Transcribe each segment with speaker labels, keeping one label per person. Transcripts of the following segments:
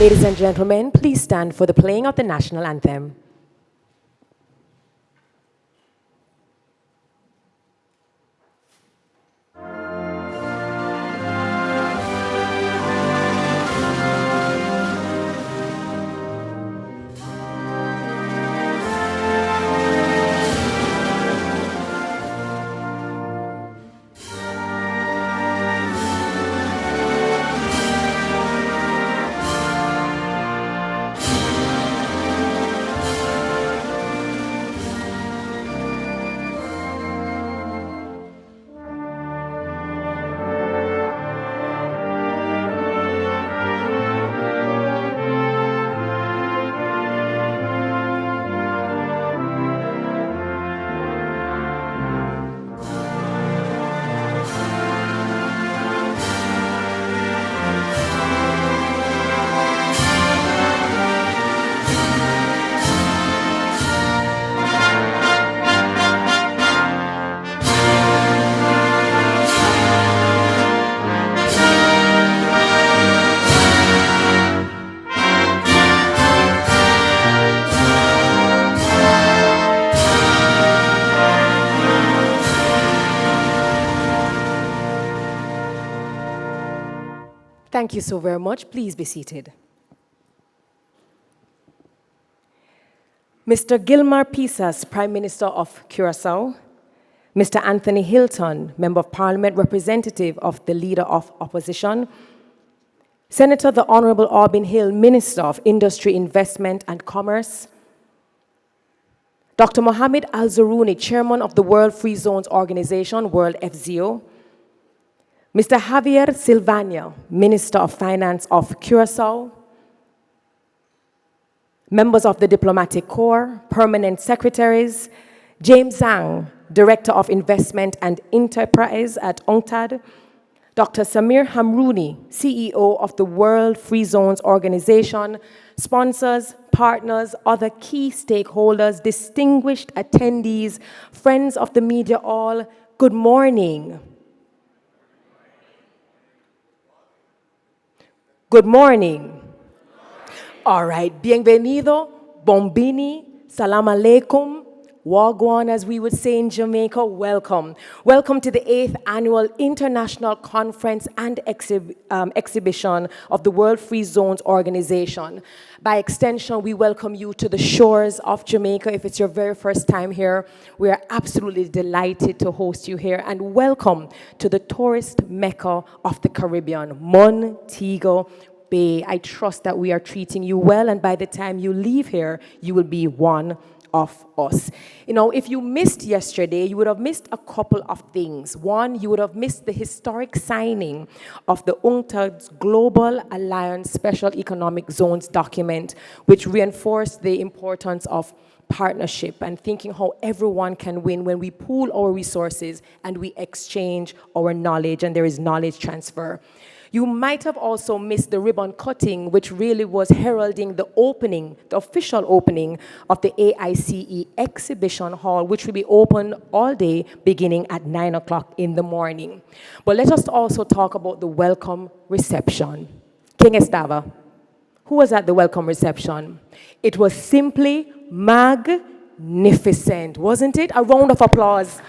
Speaker 1: Ladies and gentlemen, please stand for the playing of the national anthem. Thank you so very much. Please be seated. Mr. Gilmar Pisas, Prime Minister of Curaçao. Mr. Anthony Hilton, Member of Parliament, representative of the Leader of Opposition. Senator the Honorable Aubin Hill, Minister of Industry, Investment and Commerce. Dr. Mohamed Al-Zaruni, Chairman of the World Free Zones Organization, World FZO. Mr. Javier Silvania, Minister of Finance of Curaçao. Members of the Diplomatic Corps, Permanent Secretaries. James Zhang, Director of Investment and Enterprise at UNCTAD. Dr. Samir Hamrouni, CEO of the World Free Zones Organization. Sponsors, partners, other key stakeholders, distinguished attendees, friends of the media all, good morning. Good morning. All right, bienvenido, bombini, salam alaikum, wagwan, as we would say in Jamaica, welcome. Welcome to the 8th Annual International Conference and Exhibition of the World Free Zones Organization. By extension, we welcome you to the shores of Jamaica. If it's your very first time here, we are absolutely delighted to host you here, and welcome to the tourist mecca of the Caribbean, Montego Bay. I trust that we are treating you well, and by the time you leave here, you will be one of us. You know, if you missed yesterday, you would have missed a couple of things. One, you would have missed the historic signing of the UNCTAD's Global Alliance Special Economic Zones document, which reinforced the importance of partnership and thinking how everyone can win when we pool our resources and we exchange our knowledge, and there is knowledge transfer. You might have also missed the ribbon cutting, which really was heralding the opening, the official opening of the AICE exhibition hall, which will be open all day beginning at 9 o'clock in the morning. But let us also talk about the welcome reception. King Estava, who was at the welcome reception? It was simply magnificent, wasn't it? A round of applause.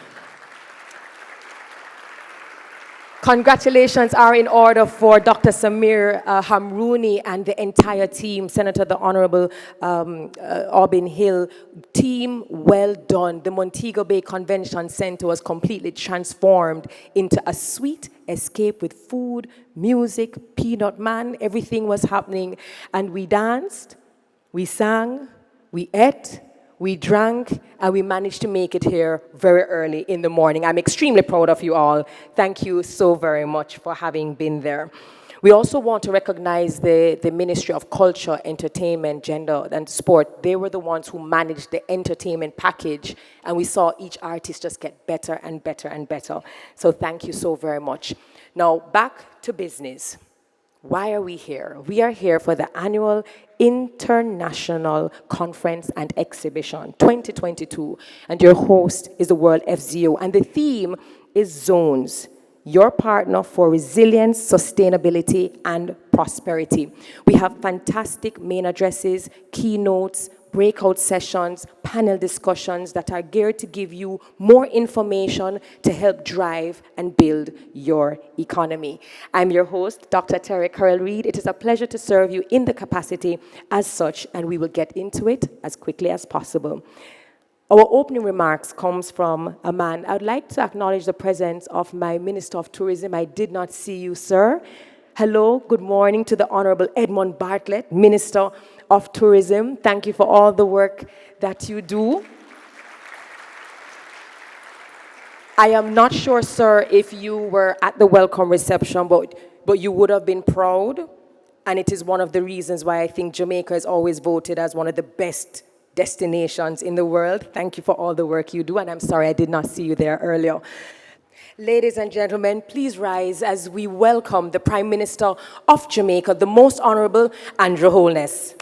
Speaker 1: Congratulations are in order for Dr. Samir Hamrouni and the entire team, Senator the Honorable Aubin Hill. Team, well done. The Montego Bay Convention Center was completely transformed into a sweet escape with food, music, Peanut Man, everything was happening. And we danced, we sang, we ate, we drank, and we managed to make it here very early in the morning. I'm extremely proud of you all. Thank you so very much for having been there. We also want to recognize the Ministry of Culture, Entertainment, Gender, and Sport. They were the ones who managed the entertainment package, and we saw each artist just get better and better and better. So thank you so very much. Now, back to business. Why are we here? We are here for the annual International Conference and Exhibition 2022, and your host is the World FZO, and the theme is zones. your partner for resilience, sustainability, and prosperity. We have fantastic main addresses, keynotes, breakout sessions, panel discussions that are geared to give you more information to help drive and build your economy. I'm your host, Dr. Terry Carroll-Reed. It is a pleasure to serve you in the capacity as such, and we will get into it as quickly as possible. Our opening remarks comes from a man. I would like to acknowledge the presence of my Minister of Tourism. I did not see you, sir. Hello, good morning to the Honorable Edmund Bartlett, Minister of Tourism. Thank you for all the work that you do. I am not sure, sir, if you were at the welcome reception, but you would have been proud. And it is one of the reasons why I think Jamaica is always voted as one of the best destinations in the world. Thank you for all the work you do, and I'm sorry I did not see you there earlier. Ladies and gentlemen, please rise as we welcome the Prime Minister of Jamaica, the Most Honorable Andrew Holness.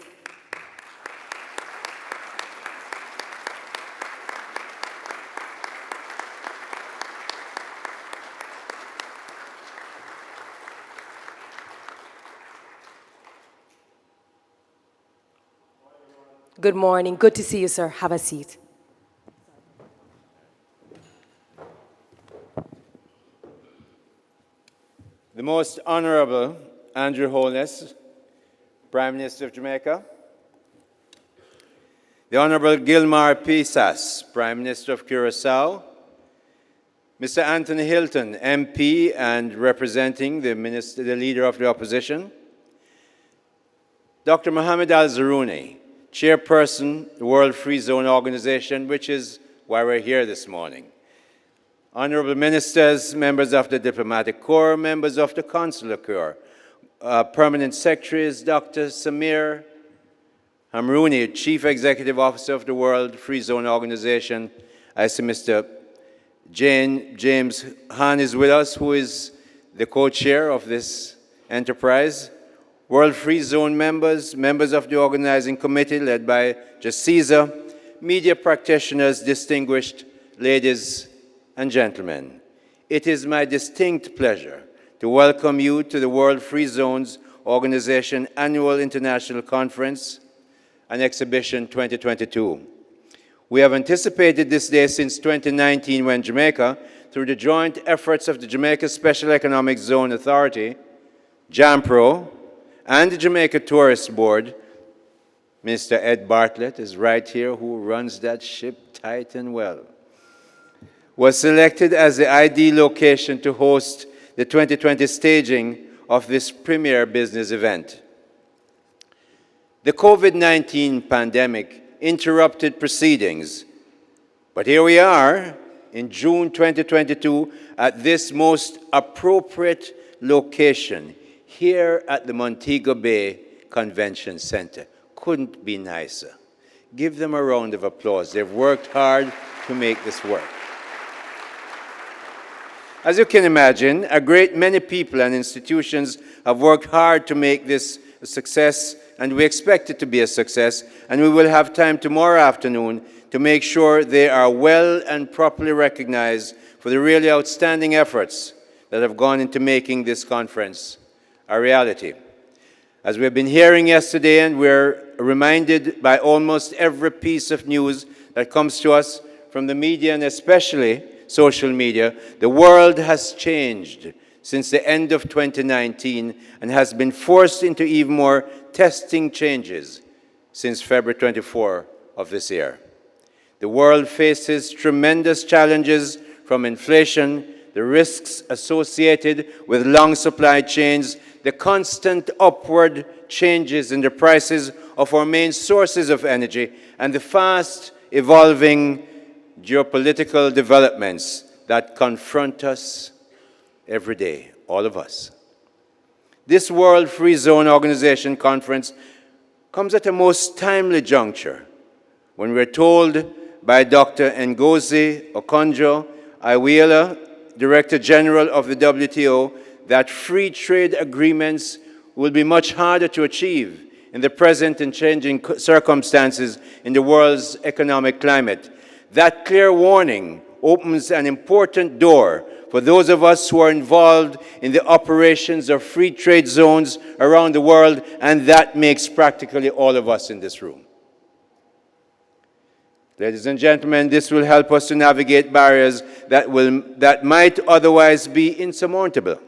Speaker 1: Good morning. Good to see you, sir. Have a seat.
Speaker 2: The Most Honorable Andrew Holness, Prime Minister of Jamaica. The Honorable Gilmar Pisas, Prime Minister of Curaçao. Mr. Anthony Hilton, MP and representing the Leader of the Opposition. Dr. Mohammed Al-Zaruni, Chairperson, the World Free Zone Organization, which is why we're here this morning. Honorable Ministers, members of the Diplomatic Corps, members of the Consular Corps, Permanent Secretaries, Dr. Samir Hamrouni, Chief Executive Officer of the World Free Zone Organization. I see Mr. James Hahn is with us, who is the co-chair of this enterprise. World Free Zone members, members of the organizing committee led by Jacisa, media practitioners, distinguished ladies and gentlemen. It is my distinct pleasure to welcome you to the World Free Zones Organization Annual International Conference and Exhibition 2022. We have anticipated this day since 2019 when Jamaica, through the joint efforts of the Jamaica Special Economic Zone Authority, JAMPRO, and the Jamaica Tourist Board, Mr. Ed Bartlett is right here, who runs that ship tight and well, was selected as the ideal location to host the 2020 staging of this premier business event. The COVID-19 pandemic interrupted proceedings, but here we are in June 2022 at this most appropriate location, here at the Montego Bay Convention Center. Couldn't be nicer. Give them a round of applause. They've worked hard to make this work. As you can imagine, a great many people and institutions have worked hard to make this a success, and we expect it to be a success, and we will have time tomorrow afternoon to make sure they are well and properly recognized for the really outstanding efforts that have gone into making this conference a reality. As we've been hearing yesterday, and we're reminded by almost every piece of news that comes to us from the media, and especially social media, the world has changed since the end of 2019 and has been forced into even more testing changes since February 24 of this year. The world faces tremendous challenges from inflation, the risks associated with long supply chains, the constant upward changes in the prices of our main sources of energy, and the fast evolving geopolitical developments that confront us every day, all of us. This World Free Zone Organization conference comes at a most timely juncture when we're told by Dr. Ngozi Okonjo-Iweala, Director General of the WTO, that free trade agreements will be much harder to achieve in the present and changing circumstances in the world's economic climate. That clear warning opens an important door for those of us who are involved in the operations of free trade zones around the world, and that makes practically all of us in this room. Ladies and gentlemen, this will help us to navigate barriers that might otherwise be insurmountable.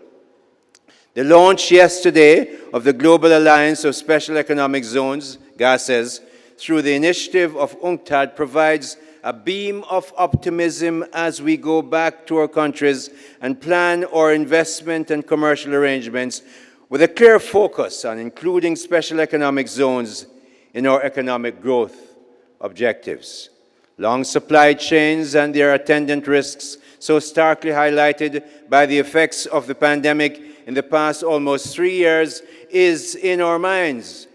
Speaker 2: The launch yesterday of the Global Alliance of Special Economic Zones, GASES, through the initiative of UNCTAD provides a beam of optimism as we go back to our countries and plan our investment and commercial arrangements with a clear focus on including special economic zones in our economic growth objectives. Long supply chains and their attendant risks, so starkly highlighted by the effects of the pandemic in the past almost 3 years, is in our minds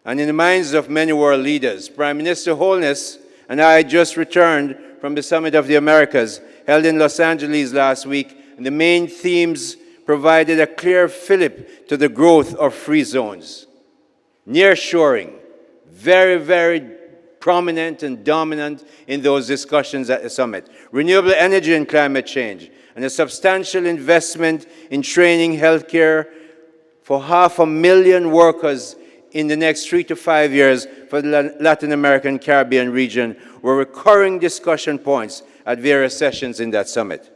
Speaker 2: and in the minds of many world leaders. Prime Minister Holness and I just returned from the Summit of the Americas, held in Los Angeles last week, and the main themes provided a clear fillip to the growth of free zones. Nearshoring, very prominent and dominant in those discussions at the summit. Renewable energy and climate change, and a substantial investment in training healthcare for 500,000 workers in the next 3 to 5 years for the Latin American Caribbean region were recurring discussion points at various sessions in that summit.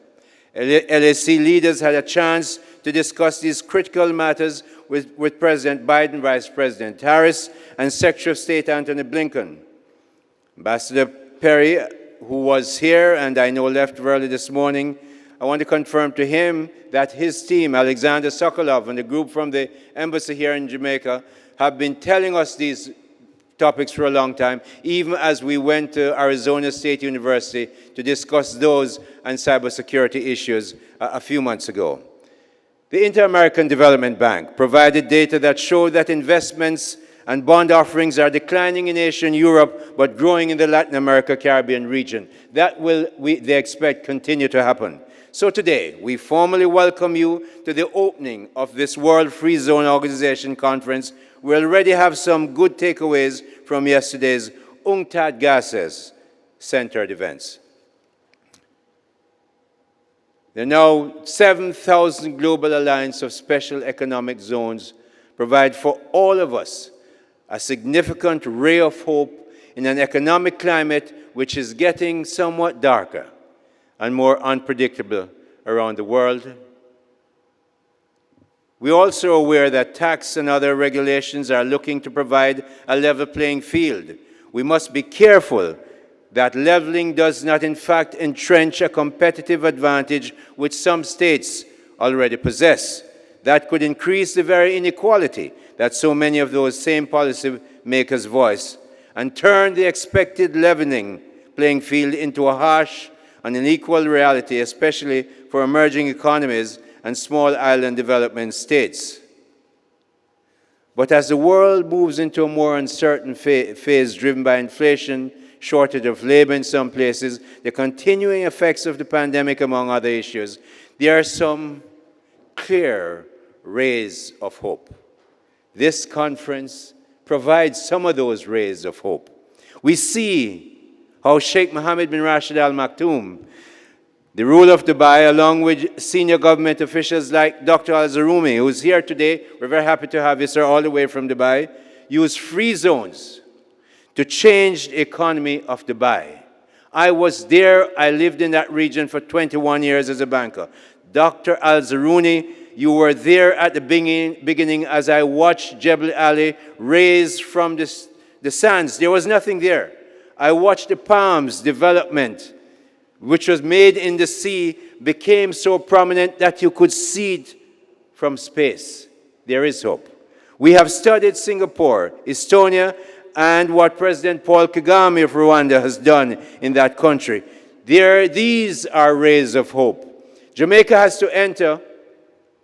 Speaker 2: LAC leaders had a chance to discuss these critical matters with President Biden, Vice President Harris, and Secretary of State Antony Blinken. Ambassador Perry, who was here and I know left early this morning, I want to confirm to him that his team, Alexander Sokolov and the group from the embassy here in Jamaica, have been telling us these topics for a long time, even as we went to Arizona State University to discuss those and cybersecurity issues a few months ago. The Inter-American Development Bank provided data that showed that investments and bond offerings are declining in Asia and Europe, but growing in the Latin America Caribbean region. That will, they expect, continue to happen. So today, we formally welcome you to the opening of this World Free Zone Organization conference. We already have some good takeaways from yesterday's UNCTAD GASES centered events. There are now 7,000 Global Alliance of Special Economic Zones provide for all of us a significant ray of hope in an economic climate which is getting somewhat darker and more unpredictable around the world. We're also aware that tax and other regulations are looking to provide a level playing field. We must be careful that leveling does not in fact entrench a competitive advantage which some states already possess. That could increase the very inequality that so many of those same policy makers voice and turn the expected leveling playing field into a harsh and unequal reality, especially for emerging economies and small island development states. But as the world moves into a more uncertain phase driven by inflation, shortage of labor in some places, the continuing effects of the pandemic, among other issues, there are some clear rays of hope. This conference provides some of those rays of hope. We see how Sheikh Mohammed bin Rashid Al Maktoum, the ruler of Dubai, along with senior government officials like Dr. Al Zarumi, who's here today, we're very happy to have you, sir, all the way from Dubai, use free zones to change the economy of Dubai. I was there, I lived in that region for 21 years as a banker. Dr. Al Zaruni, you were there at the beginning as I watched Jebel Ali raised from the sands. There was nothing there. I watched the palms development, which was made in the sea, became so prominent that you could see it from space. There is hope. We have studied Singapore, Estonia, and what President Paul Kagame of Rwanda has done in that country. These are rays of hope. Jamaica has to enter,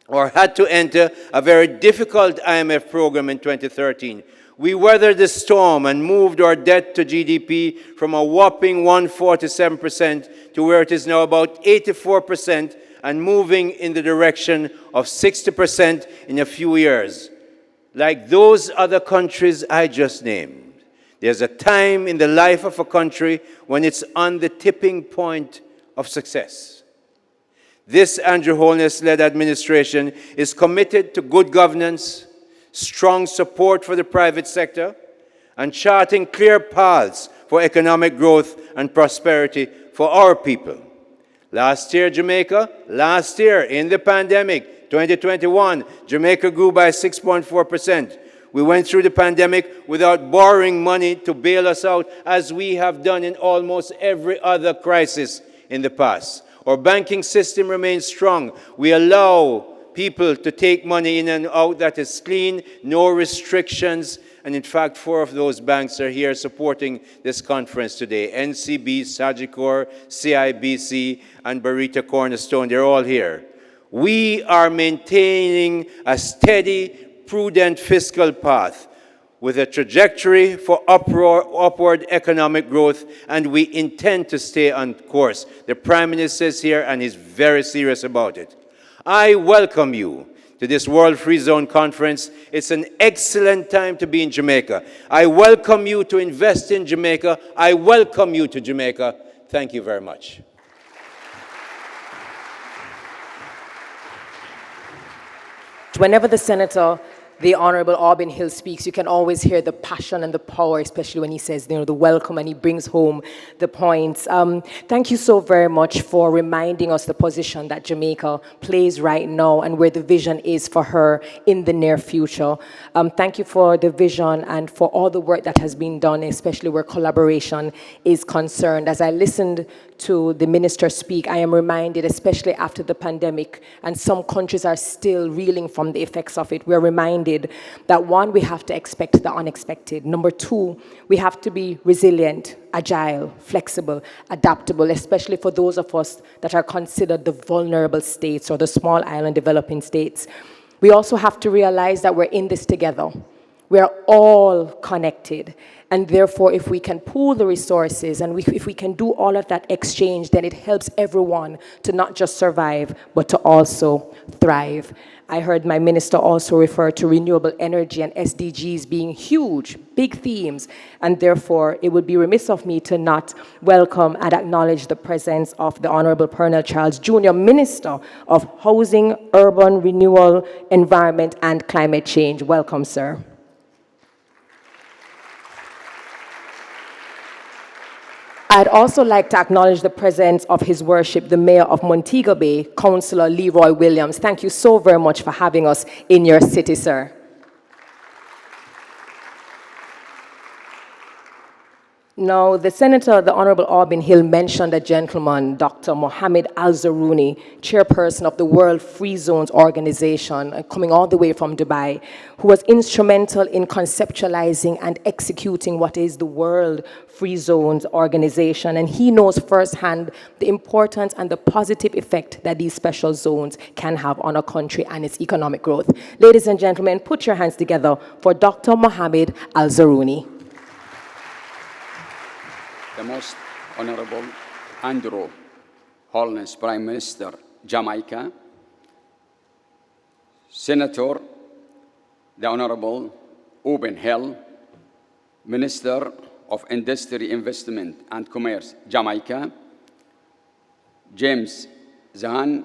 Speaker 2: or had to enter, a very difficult IMF program in 2013. We weathered the storm and moved our debt to GDP from a whopping 147% to where it is now about 84% and moving in the direction of 60% in a few years. Like those other countries I just named, there's a time in the life of a country when it's on the tipping point of success. This Andrew Holness-led administration is committed to good governance, strong support for the private sector, and charting clear paths for economic growth and prosperity for our people. Last year, in the pandemic, 2021, Jamaica grew by 6.4%. We went through the pandemic without borrowing money to bail us out, as we have done in almost every other crisis in the past. Our banking system remains strong. We allow people to take money in and out that is clean, no restrictions. And in fact, 4 of those banks are here supporting this conference today. NCB, Sagicor, CIBC, and Barita Cornerstone, they're all here. We are maintaining a steady, prudent fiscal path with a trajectory for upward economic growth, and we intend to stay on course. The Prime Minister is here, and he's very serious about it. I welcome you to this World Free Zone Conference. It's an excellent time to be in Jamaica. I welcome you to invest in Jamaica. I welcome you to Jamaica. Thank you very much.
Speaker 1: Whenever the Senator, the Honorable Auburn Hill, speaks, you can always hear the passion and the power, especially when he says, the welcome, and he brings home the points. Thank you so very much for reminding us the position that Jamaica plays right now and where the vision is for her in the near future. Thank you for the vision and for all the work that has been done, especially where collaboration is concerned. As I listened to the minister speak, I am reminded, especially after the pandemic, and some countries are still reeling from the effects of it, we're reminded that 1, we have to expect the unexpected. Number 2, we have to be resilient, agile, flexible, adaptable, especially for those of us that are considered the vulnerable states or the small island developing states. We also have to realize that we're in this together. We're all connected. And therefore, if we can pool the resources and if we can do all of that exchange, then it helps everyone to not just survive, but to also thrive. I heard my minister also refer to renewable energy and SDGs being huge, big themes. And therefore, it would be remiss of me to not welcome and acknowledge the presence of the Honorable Pernell Charles Jr., Minister of Housing, Urban Renewal, Environment, and Climate Change. Welcome, sir. I'd also like to acknowledge the presence of His Worship, the Mayor of Montego Bay, Councillor Leroy Williams. Thank you so very much for having us in your city, sir. Now, the Senator, the Honorable Auburn Hill, mentioned a gentleman, Dr. Mohammed Al-Zarouni, chairperson of the World Free Zones Organization, coming all the way from Dubai, who was instrumental in conceptualizing and executing what is the World Free Zones Organization. And he knows firsthand the importance and the positive effect that these special zones can have on a country and its economic growth. Ladies and gentlemen, put your hands together for Dr. Mohammed Al-Zarouni.
Speaker 3: The Most Honorable Andrew Holness, Prime Minister, Jamaica, Senator, the Honorable Auburn Hill, Minister of Industry, Investment and Commerce, Jamaica, James Zahan,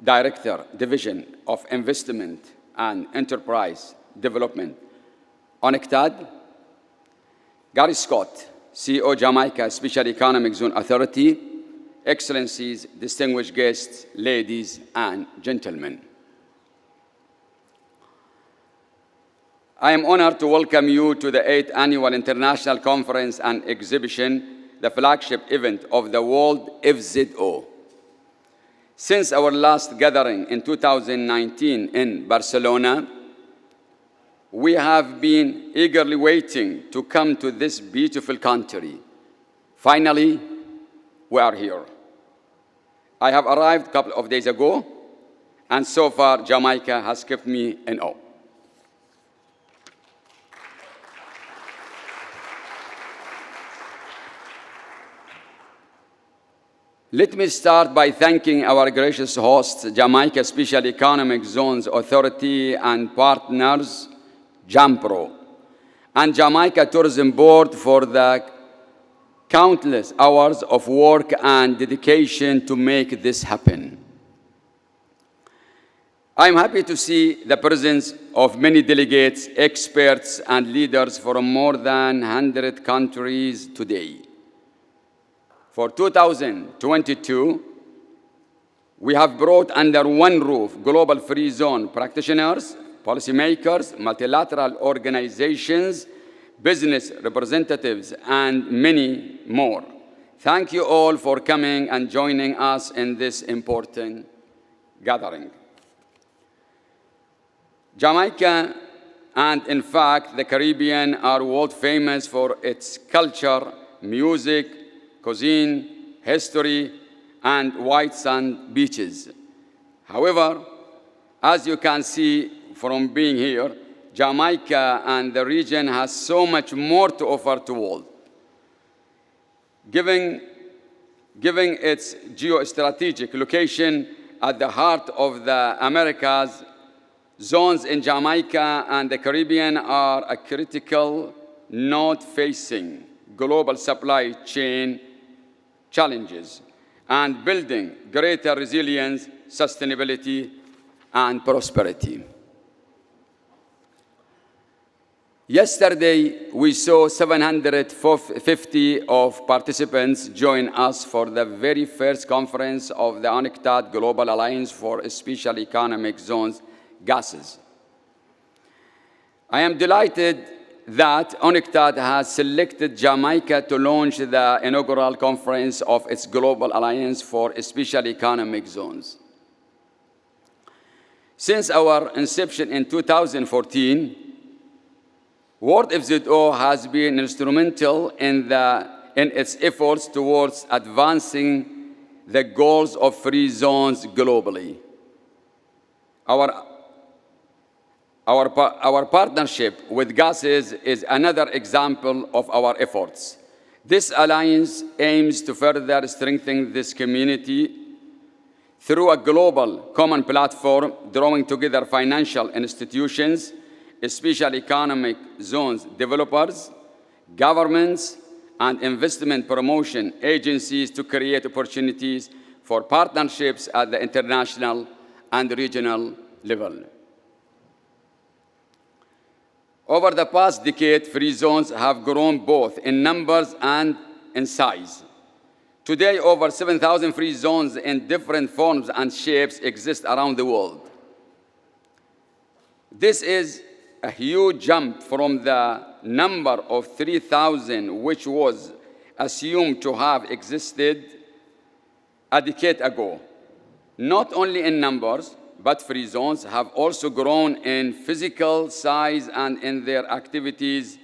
Speaker 3: Director, Division of Investment and Enterprise Development, UNCTAD, Gary Scott, CEO, Jamaica Special Economic Zone Authority, Excellencies, distinguished guests, ladies and gentlemen. I am honored to welcome you to the 8th Annual International Conference and Exhibition, the flagship event of the World FZO. Since our last gathering in 2019 in Barcelona, we have been eagerly waiting to come to this beautiful country. Finally, we are here. I have arrived a couple of days ago, and so far, Jamaica has kept me in awe. Let me start by thanking our gracious hosts, Jamaica Special Economic Zones Authority and partners, JAMPRO, and Jamaica Tourism Board for the countless hours of work and dedication to make this happen. I'm happy to see the presence of many delegates, experts, and leaders from more than 100 countries today. For 2022, we have brought under one roof global free zone practitioners, policymakers, multilateral organizations, business representatives, and many more. Thank you all for coming and joining us in this important gathering. Jamaica, and in fact the Caribbean, are world famous for its culture, music, cuisine, history, and white sand beaches. However, as you can see from being here, Jamaica and the region has so much more to offer to the world. Given its geostrategic location at the heart of the Americas, zones in Jamaica and the Caribbean are a critical node facing global supply chain challenges and building greater resilience, sustainability, and prosperity. Yesterday, we saw 750 of participants join us for the very first conference of the UNCTAD Global Alliance for Special Economic Zones gases. I am delighted that UNCTAD has selected Jamaica to launch the inaugural conference of its Global Alliance for Special Economic Zones. Since our inception in 2014, World FZO has been instrumental in its efforts towards advancing the goals of free zones globally. Our partnership with gases is another example of our efforts. This alliance aims to further strengthen this community through a global common platform, drawing together financial institutions, special economic zones developers, governments, and investment promotion agencies to create opportunities for partnerships at the international and regional level. Over the past decade, free zones have grown both in numbers and in size. Today, over 7,000 free zones in different forms and shapes exist around the world. This is a huge jump from the number of 3,000 which was assumed to have existed a decade ago. Not only in numbers, but free zones have also grown in physical size and in their activities,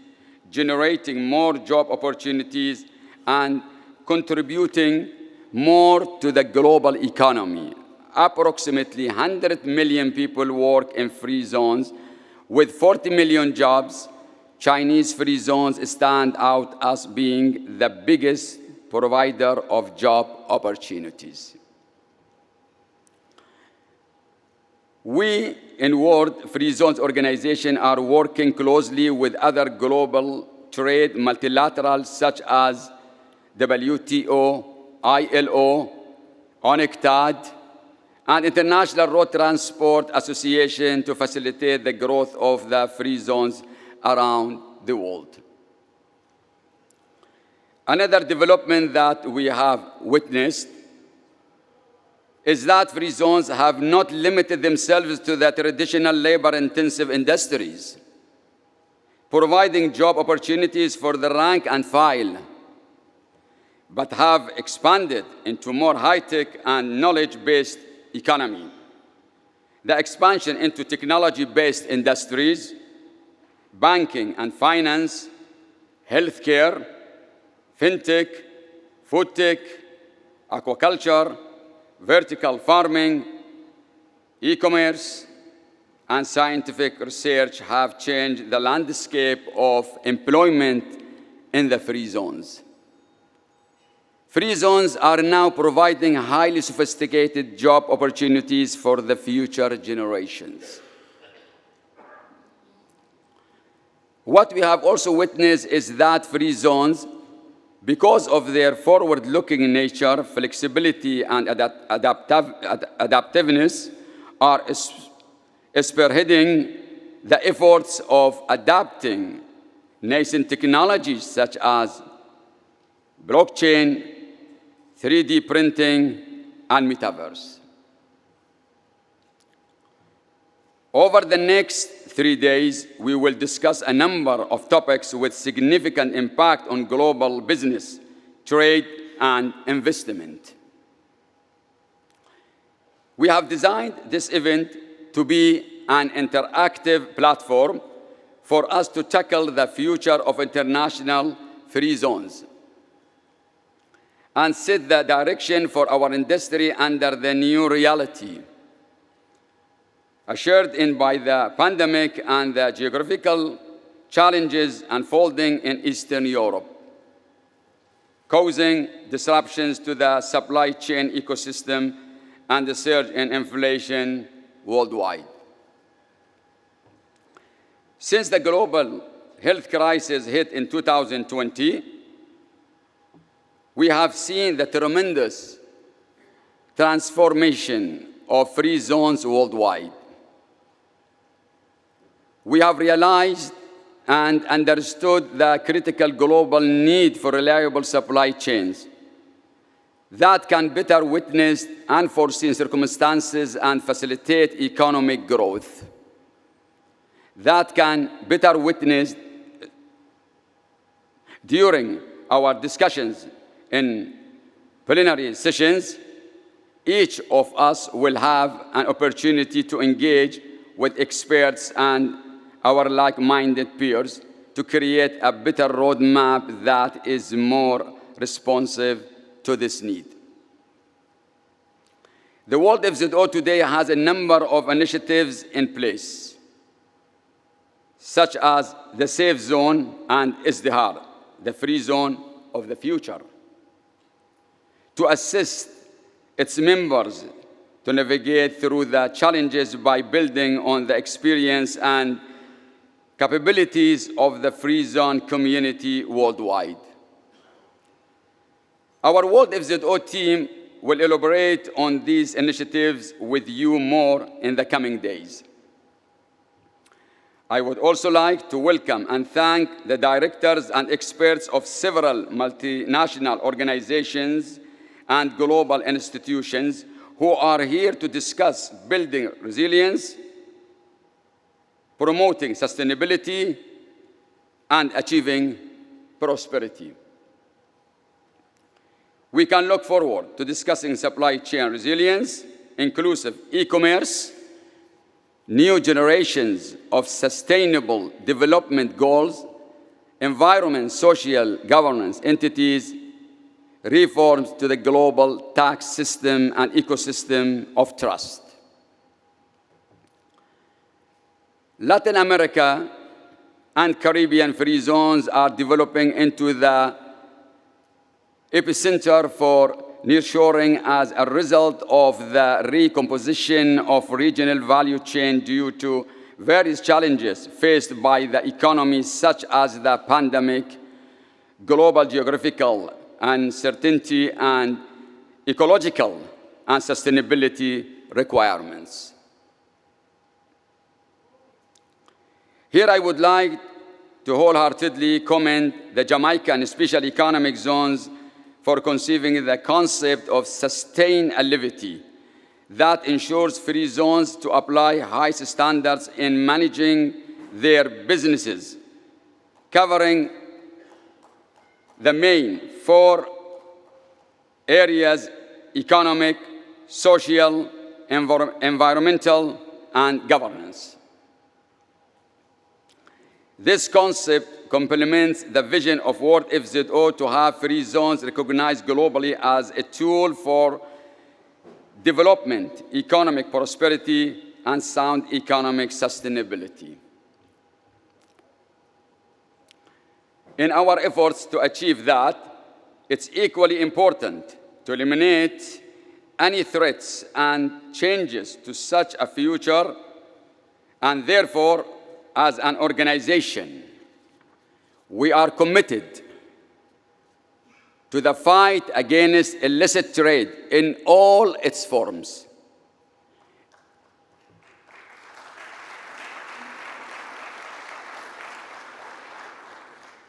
Speaker 3: generating more job opportunities and contributing more to the global economy. Approximately 100 million people work in free zones. With 40 million jobs, Chinese free zones stand out as being the biggest provider of job opportunities. We in World Free Zones Organization are working closely with other global trade multilaterals such as WTO, ILO, UNCTAD, and International Road Transport Association to facilitate the growth of the free zones around the world. Another development that we have witnessed is that free zones have not limited themselves to the traditional labor-intensive industries, providing job opportunities for the rank and file, but have expanded into more high-tech and knowledge-based economy. The expansion into technology-based industries, banking and finance, healthcare, fintech, food tech, aquaculture, vertical farming, e-commerce, and scientific research have changed the landscape of employment in the free zones. Free zones are now providing highly sophisticated job opportunities for the future generations. What we have also witnessed is that free zones, because of their forward-looking nature, flexibility, and adaptiveness, are spearheading the efforts of adapting nascent technologies such as blockchain, 3D printing, and metaverse. Over the next 3 days, we will discuss a number of topics with significant impact on global business, trade, and investment. We have designed this event to be an interactive platform for us to tackle the future of international free zones and set the direction for our industry under the new reality, ushered in by the pandemic and the geographical challenges unfolding in Eastern Europe, causing disruptions to the supply chain ecosystem and the surge in inflation worldwide. Since the global health crisis hit in 2020, we have seen the tremendous transformation of free zones worldwide. We have realized and understood the critical global need for reliable supply chains that can better witness unforeseen circumstances and facilitate economic growth, that can better witness during our discussions in plenary sessions. Each of us will have an opportunity to engage with experts and our like-minded peers to create a better roadmap that is more responsive to this need. The World FZO today has a number of initiatives in place, such as the Safe Zone and Izdihar, the Free Zone of the Future, to assist its members to navigate through the challenges by building on the experience and capabilities of the free zone community worldwide. Our World FZO team will elaborate on these initiatives with you more in the coming days. I would also like to welcome and thank the directors and experts of several multinational organizations and global institutions who are here to discuss building resilience, promoting sustainability, and achieving prosperity. We can look forward to discussing supply chain resilience, inclusive e-commerce, new generations of sustainable development goals, environment, social governance entities, reforms to the global tax system and ecosystem of trust. Latin America and Caribbean free zones are developing into the epicenter for nearshoring as a result of the recomposition of regional value chain due to various challenges faced by the economy, such as the pandemic, global geographical uncertainty, and ecological and sustainability requirements. Here I would like to wholeheartedly commend the Jamaican Special Economic Zones for conceiving the concept of sustainability that ensures free zones to apply high standards in managing their businesses, covering the main 4 areas: economic, social, environmental, and governance. This concept complements the vision of World FZO to have free zones recognized globally as a tool for development, economic prosperity, and sound economic sustainability. In our efforts to achieve that, it's equally important to eliminate any threats and changes to such a future, and therefore, as an organization, we are committed to the fight against illicit trade in all its forms.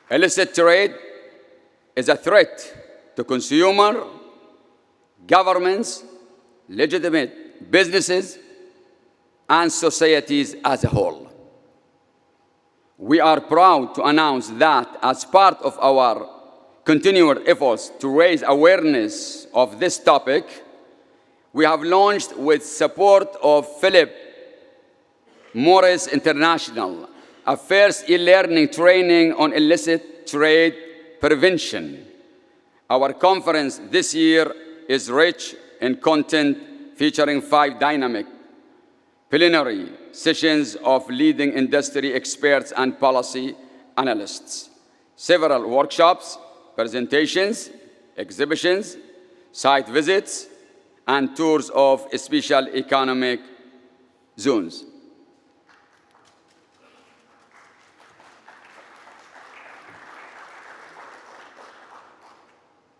Speaker 3: Illicit trade is a threat to consumer, governments, legitimate businesses, and societies as a whole. We are proud to announce that as part of our continued efforts to raise awareness of this topic, we have launched, with support of Philip Morris International, a first e-learning training on illicit trade prevention. Our conference this year is rich in content, featuring 5 dynamic plenary sessions of leading industry experts and policy analysts, several workshops, presentations, exhibitions, site visits, and tours of special economic zones.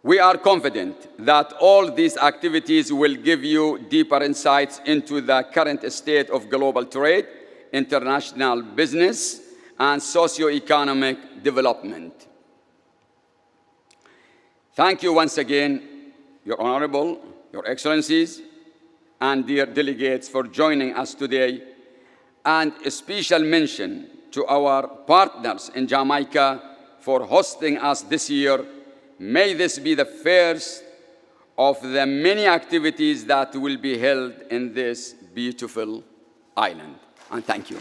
Speaker 3: We are confident that all these activities will give you deeper insights into the current state of global trade, international business, and socio-economic development. Thank you once again, Your Honorable, Your Excellencies, and dear delegates for joining us today, and a special mention to our partners in Jamaica for hosting us this year. May this be the first of the many activities that will be held in this beautiful island. And thank you.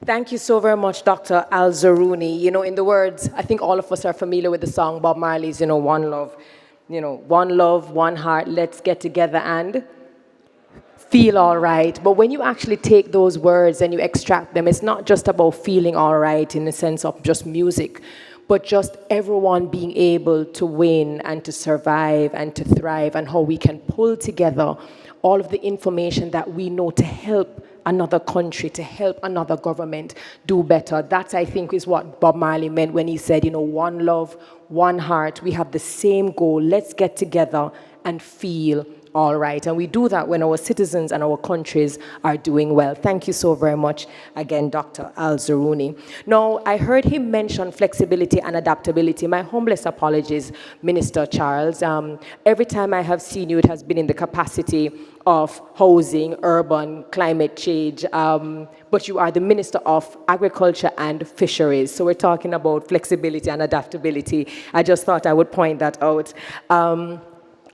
Speaker 1: Thank you so very much, Dr. Al-Zaruni. You know, in the words, I think all of us are familiar with the song Bob Marley's, One Love. One love, one heart, let's get together and feel all right. But when you actually take those words and you extract them, it's not just about feeling all right in the sense of just music, but just everyone being able to win and to survive and to thrive, and how we can pull together all of the information that we know to help another country, to help another government do better. That, I think, is what Bob Marley meant when he said, one love, one heart, we have the same goal, let's get together and feel all right. And we do that when our citizens and our countries are doing well. Thank you so very much again, Dr. Al-Zaruni. Now, I heard him mention flexibility and adaptability. My humblest apologies, Minister Charles. Every time I have seen you, it has been in the capacity of housing, urban, climate change, but you are the Minister of Agriculture and Fisheries. So we're talking about flexibility and adaptability. I just thought I would point that out.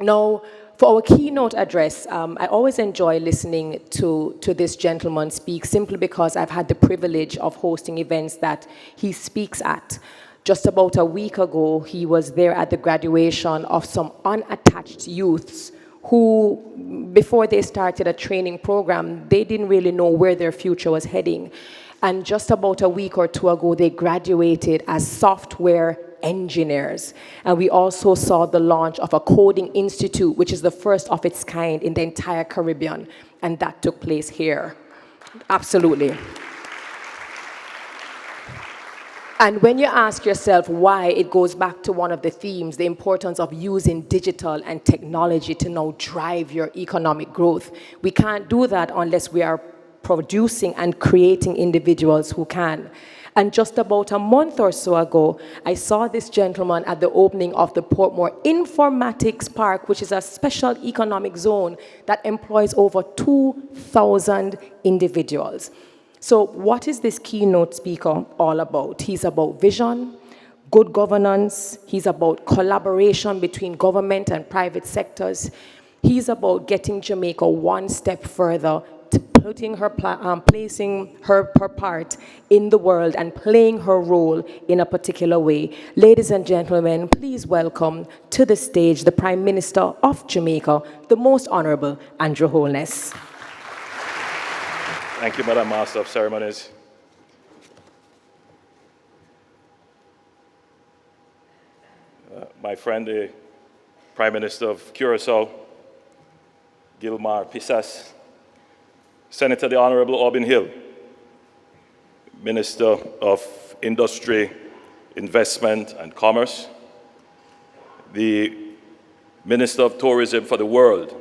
Speaker 1: Now, for our keynote address, I always enjoy listening to this gentleman speak, simply because I've had the privilege of hosting events that he speaks at. Just about a week ago, he was there at the graduation of some unattached youths who, before they started a training program, they didn't really know where their future was heading. And just about a week or two ago, they graduated as software engineers. And we also saw the launch of a coding institute, which is the first of its kind in the entire Caribbean. And that took place here. Absolutely. And when you ask yourself why, it goes back to one of the themes, the importance of using digital and technology to now drive your economic growth. We can't do that unless we are producing and creating individuals who can. And just about a month or so ago, I saw this gentleman at the opening of the Portmore Informatics Park, which is a special economic zone that employs over 2,000 individuals. So what is this keynote speaker all about? He's about vision, good governance. He's about collaboration between government and private sectors. He's about getting Jamaica one step further, to placing her part in the world and playing her role in a particular way. Ladies and gentlemen, please welcome to the stage the Prime Minister of Jamaica, the Most Honorable Andrew Holness.
Speaker 4: Thank you, Madam Master of Ceremonies. My friend, the Prime Minister of Curaçao, Gilmar Pisas, Senator the Honorable Aubin Hill, Minister of Industry, Investment and Commerce, the Minister of Tourism for the world,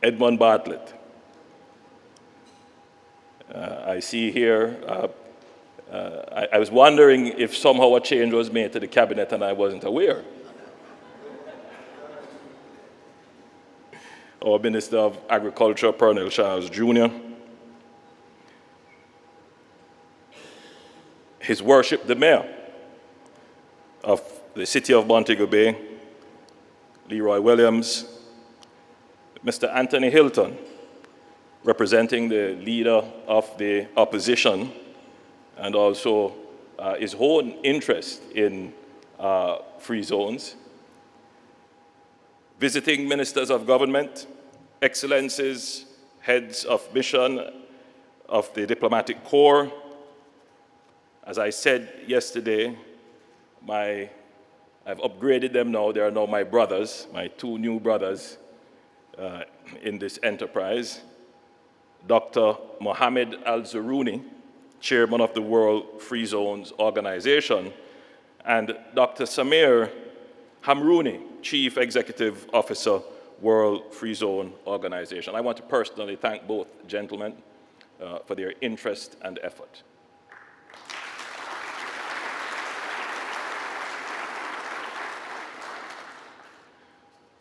Speaker 4: Edmund Bartlett. I see here, I was wondering if somehow a change was made to the cabinet and I wasn't aware. Our Minister of Agriculture, Pernell Charles Jr., His Worship the Mayor of the City of Montego Bay, Leroy Williams, Mr. Anthony Hilton, representing the leader of the opposition and also his own interest in free zones, visiting ministers of government, excellencies, heads of mission of the diplomatic corps. As I said yesterday, I've upgraded them now. They are now my brothers, my two new brothers in this enterprise. Dr. Mohammed Al-Zaruni, chairman of the World Free Zones Organization, and Dr. Samir Hamrouni, chief executive officer, World Free Zone Organization. I want to personally thank both gentlemen for their interest and effort.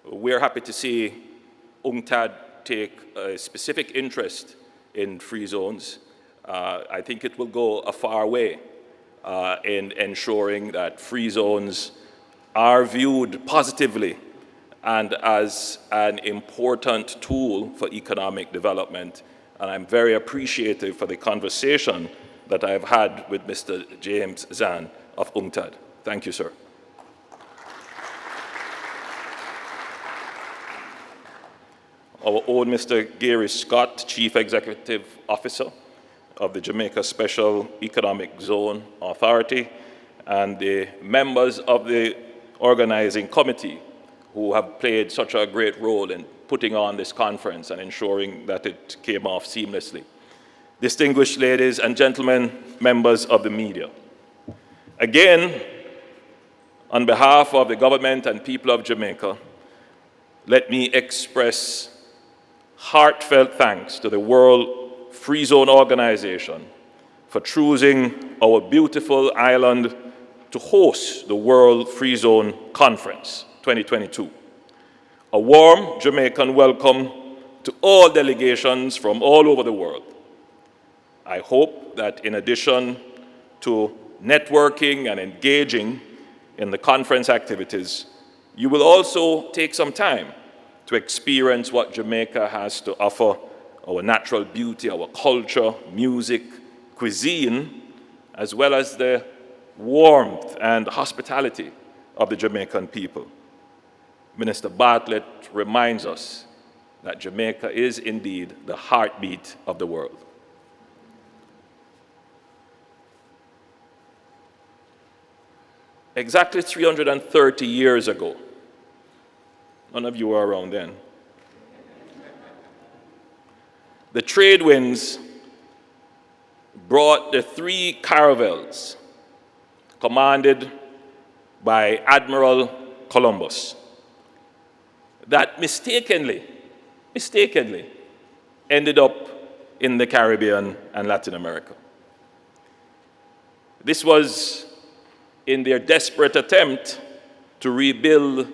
Speaker 4: We're happy to see UNCTAD take a specific interest in free zones. I think it will go a far way in ensuring that free zones are viewed positively and as an important tool for economic development. And I'm very appreciative for the conversation that I've had with Mr. James Zan of UNCTAD. Thank you, sir. Our own Mr. Gary Scott, Chief Executive Officer of the Jamaica Special Economic Zone Authority, and the members of the organizing committee who have played such a great role in putting on this conference and ensuring that it came off seamlessly. Distinguished ladies and gentlemen, members of the media. Again, on behalf of the government and people of Jamaica, let me express heartfelt thanks to the World Free Zone Organization for choosing our beautiful island to host the World Free Zone Conference 2022. A warm Jamaican welcome to all delegations from all over the world. I hope that in addition to networking and engaging in the conference activities, you will also take some time to experience what Jamaica has to offer, our natural beauty, our culture, music, cuisine, as well as the warmth and hospitality of the Jamaican people. Minister Bartlett reminds us that Jamaica is indeed the heartbeat of the world. Exactly 330 years ago, none of you were around then, the trade winds brought the three caravels commanded by Admiral Columbus that mistakenly ended up in the Caribbean and Latin America. This was in their desperate attempt to rebuild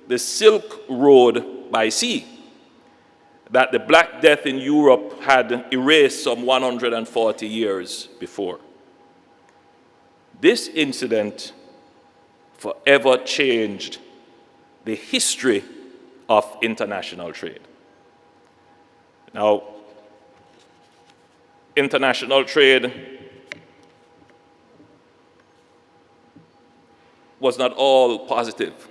Speaker 4: the Silk Road by sea that the Black Death in Europe had erased some 140 years before. This incident forever changed the history of international trade. Now, international trade was not all positive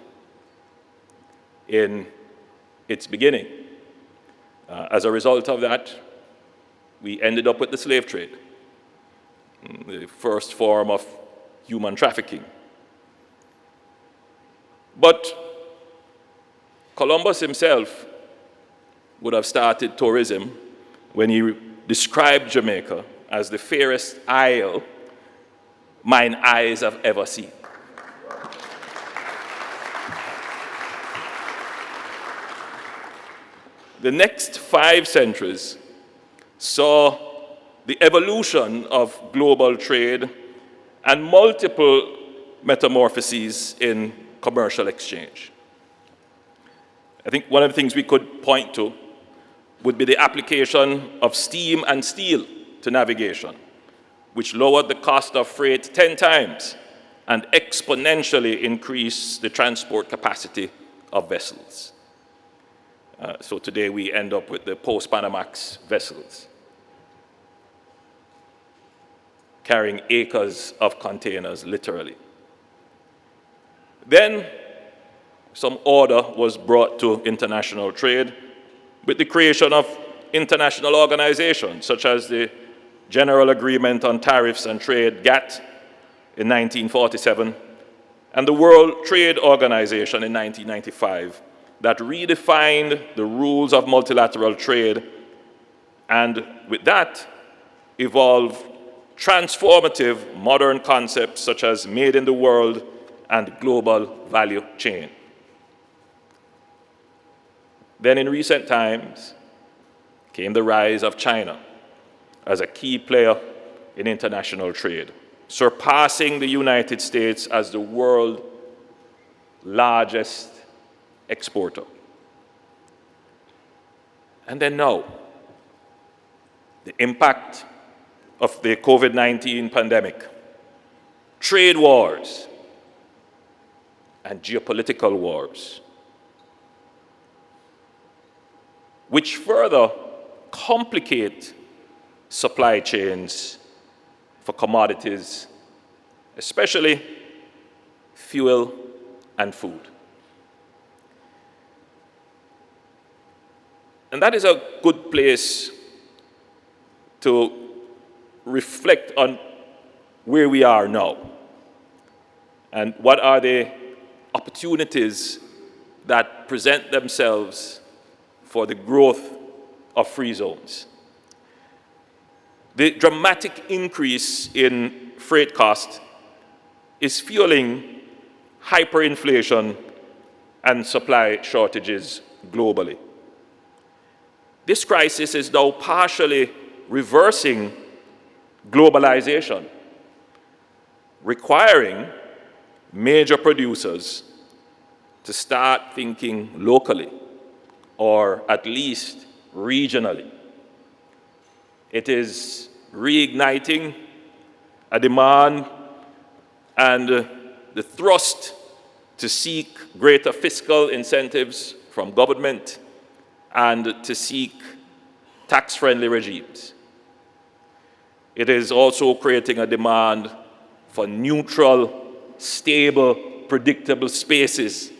Speaker 4: in its beginning. As a result of that, we ended up with the slave trade, the first form of human trafficking. But Columbus himself would have started tourism when he described Jamaica as the fairest isle mine eyes have ever seen. the next 5 centuries saw the evolution of global trade and multiple metamorphoses in commercial exchange. I think one of the things we could point to would be the application of steam and steel to navigation, which lowered the cost of freight 10 times and exponentially increased the transport capacity of vessels. So today we end up with the post-Panamax vessels, carrying acres of containers, literally. Then some order was brought to international trade with the creation of international organizations, such as the General Agreement on Tariffs and Trade, GATT, in 1947, and the World Trade Organization in 1995, that redefined the rules of multilateral trade, and with that, evolved transformative modern concepts such as made in the world and global value chain. Then in recent times came the rise of China as a key player in international trade, surpassing the United States as the world's largest exporter. And then now, the impact of the COVID-19 pandemic, trade wars, and geopolitical wars, which further complicate supply chains for commodities, especially fuel and food. And that is a good place to reflect on where we are now and what are the opportunities that present themselves for the growth of free zones. The dramatic increase in freight cost is fueling hyperinflation and supply shortages globally. This crisis is now partially reversing globalization, requiring major producers to start thinking locally, or at least regionally. It is reigniting a demand and the thrust to seek greater fiscal incentives from government and to seek tax-friendly regimes. It is also creating a demand for neutral, stable, predictable spaces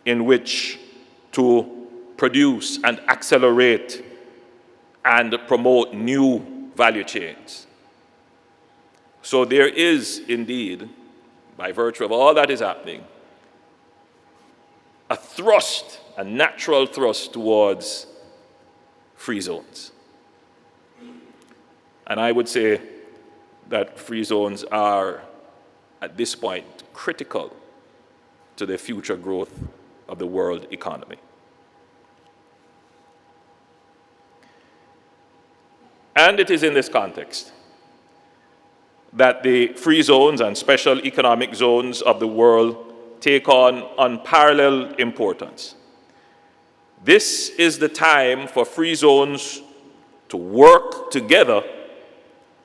Speaker 4: in which to produce and accelerate and promote new value chains. So there is indeed, by virtue of all that is happening, a thrust, a natural thrust towards free zones. And I would say that free zones are, at this point, critical to the future growth of the world economy. And it is in this context that the free zones and special economic zones of the world take on unparalleled importance. This is the time for free zones to work together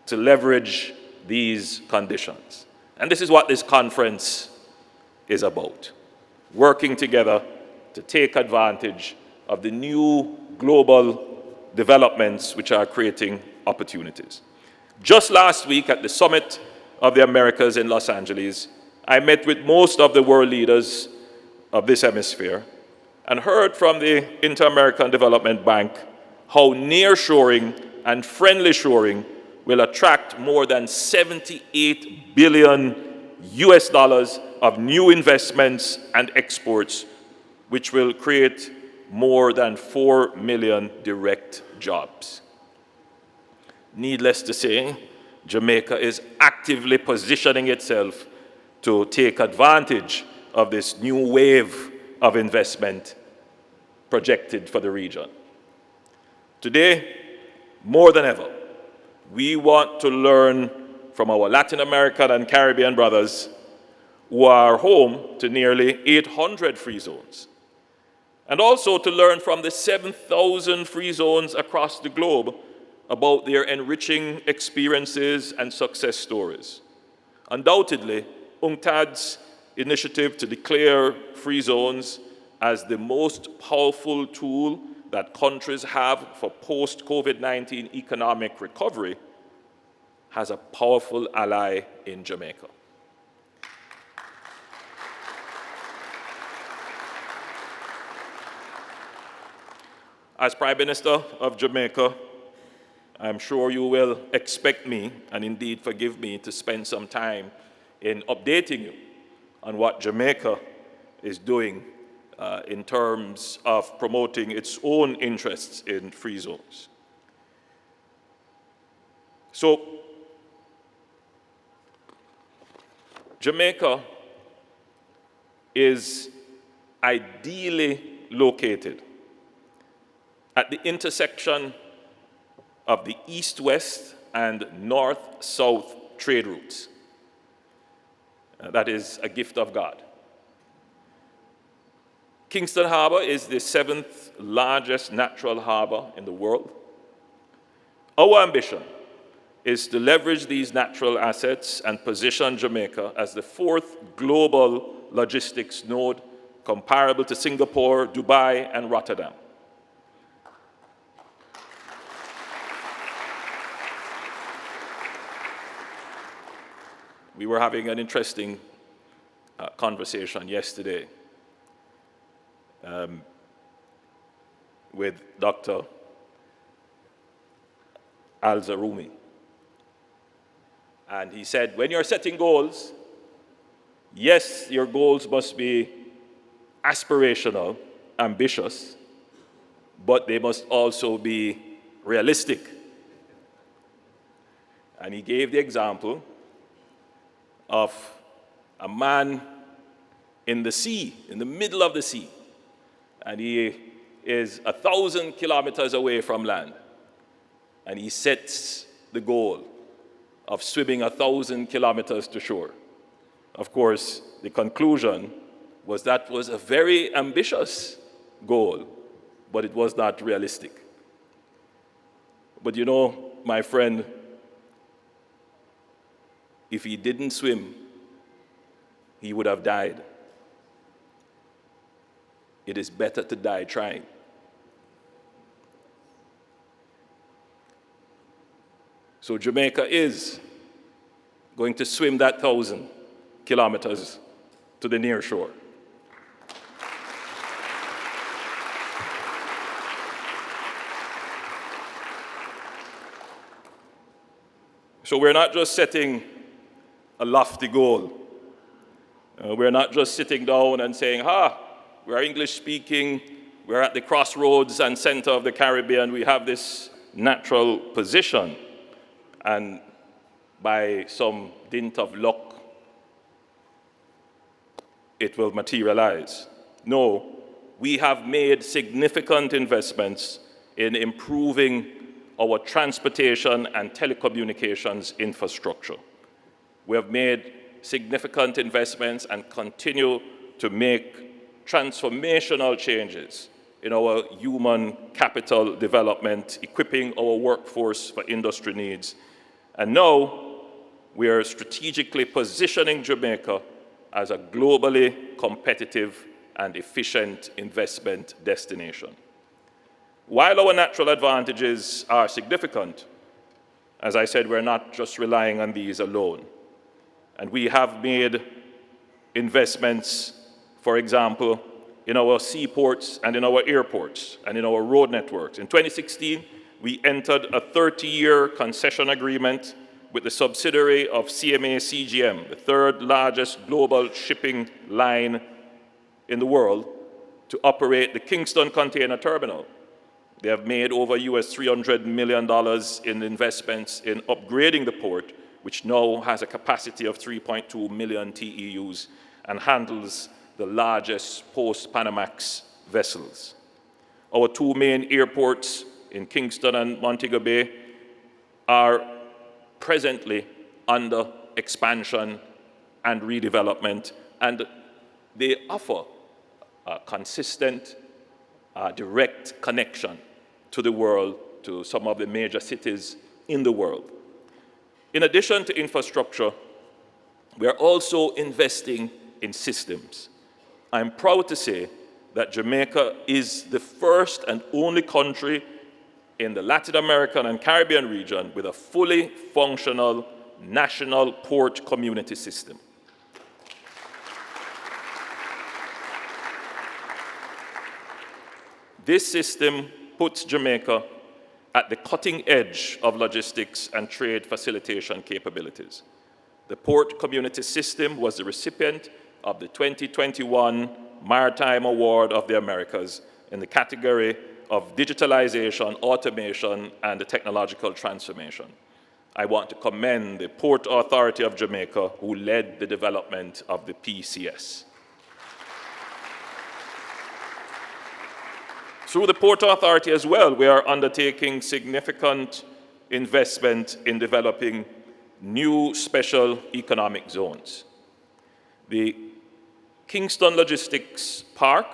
Speaker 4: to leverage these conditions. And this is what this conference is about, working together to take advantage of the new global developments which are creating opportunities. Just last week at the Summit of the Americas in Los Angeles, I met with most of the world leaders of this hemisphere and heard from the Inter-American Development Bank how nearshoring and friendly shoring will attract more than $78 billion of new investments and exports, which will create more than 4 million direct jobs. Needless to say, Jamaica is actively positioning itself to take advantage of this new wave of investment projected for the region. Today, more than ever, we want to learn from our Latin American and Caribbean brothers who are home to nearly 800 free zones, and also to learn from the 7,000 free zones across the globe about their enriching experiences and success stories. Undoubtedly, UNCTAD's initiative to declare free zones as the most powerful tool that countries have for post-COVID-19 economic recovery has a powerful ally in Jamaica. As Prime Minister of Jamaica, I'm sure you will expect me, and indeed forgive me, to spend some time in updating you on what Jamaica is doing in terms of promoting its own interests in free zones. So, Jamaica is ideally located at the intersection of the east-west and north-south trade routes. That is a gift of God. Kingston Harbor is the 7th largest natural harbor in the world. Our ambition is to leverage these natural assets and position Jamaica as the 4th global logistics node, comparable to Singapore, Dubai, and Rotterdam. We were having an interesting conversation yesterday with Dr. Al-Zarumi. And he said, when you're setting goals, yes, your goals must be aspirational, ambitious, but they must also be realistic. And he gave the example of a man in the sea, in the middle of the sea, and he is 1,000 kilometers away from land, and he sets the goal of swimming 1,000 kilometers to shore. Of course, the conclusion was that was a very ambitious goal, but it was not realistic. But you know, my friend, if he didn't swim, he would have died. It is better to die trying. So Jamaica is going to swim that 1,000 kilometers to the near shore. So we're not just setting a lofty goal. We're not just sitting down and saying, we're English speaking, we're at the crossroads and center of the Caribbean, we have this natural position, and by some dint of luck, it will materialize. No, we have made significant investments in improving our transportation and telecommunications infrastructure. We have made significant investments and continue to make transformational changes in our human capital development, equipping our workforce for industry needs. And now, we are strategically positioning Jamaica as a globally competitive and efficient investment destination. While our natural advantages are significant, as I said, we're not just relying on these alone. And we have made investments, for example, in our seaports and in our airports and in our road networks. In 2016, we entered a 30-year concession agreement with the subsidiary of CMA CGM, the 3rd largest global shipping line in the world, to operate the Kingston Container Terminal. They have made over US $300 million in investments in upgrading the port, which now has a capacity of 3.2 million TEUs and handles the largest post-Panamax vessels. Our 2 main airports in Kingston and Montego Bay are presently under expansion and redevelopment, and they offer a consistent, direct connection to the world, to some of the major cities in the world. In addition to infrastructure, we are also investing in systems. I'm proud to say that Jamaica is the first and only country in the Latin American and Caribbean region with a fully functional national port community system. This system puts Jamaica at the cutting edge of logistics and trade facilitation capabilities. The Port Community System was the recipient of the 2021 Maritime Award of the Americas in the category of digitalization, automation, and the technological transformation. I want to commend the Port Authority of Jamaica, who led the development of the PCS. Through the Port Authority as well, we are undertaking significant investment in developing new special economic zones. The Kingston Logistics Park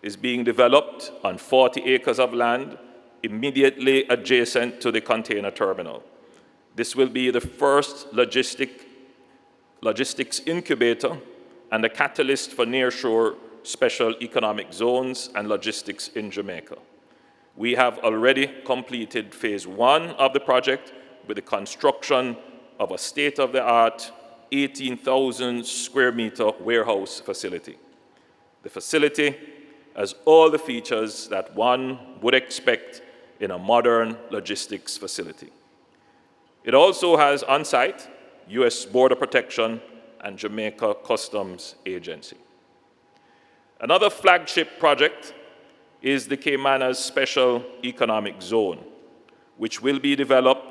Speaker 4: is being developed on 40 acres of land immediately adjacent to the container terminal. This will be the first logistics incubator and a catalyst for nearshore special economic zones and logistics in Jamaica. We have already completed phase 1 of the project with the construction of a state-of-the-art 18,000 square meter warehouse facility. The facility has all the features that one would expect in a modern logistics facility. It also has on-site US Border Protection and Jamaica Customs Agency. Another flagship project is the Caymanas Special Economic Zone, which will be developed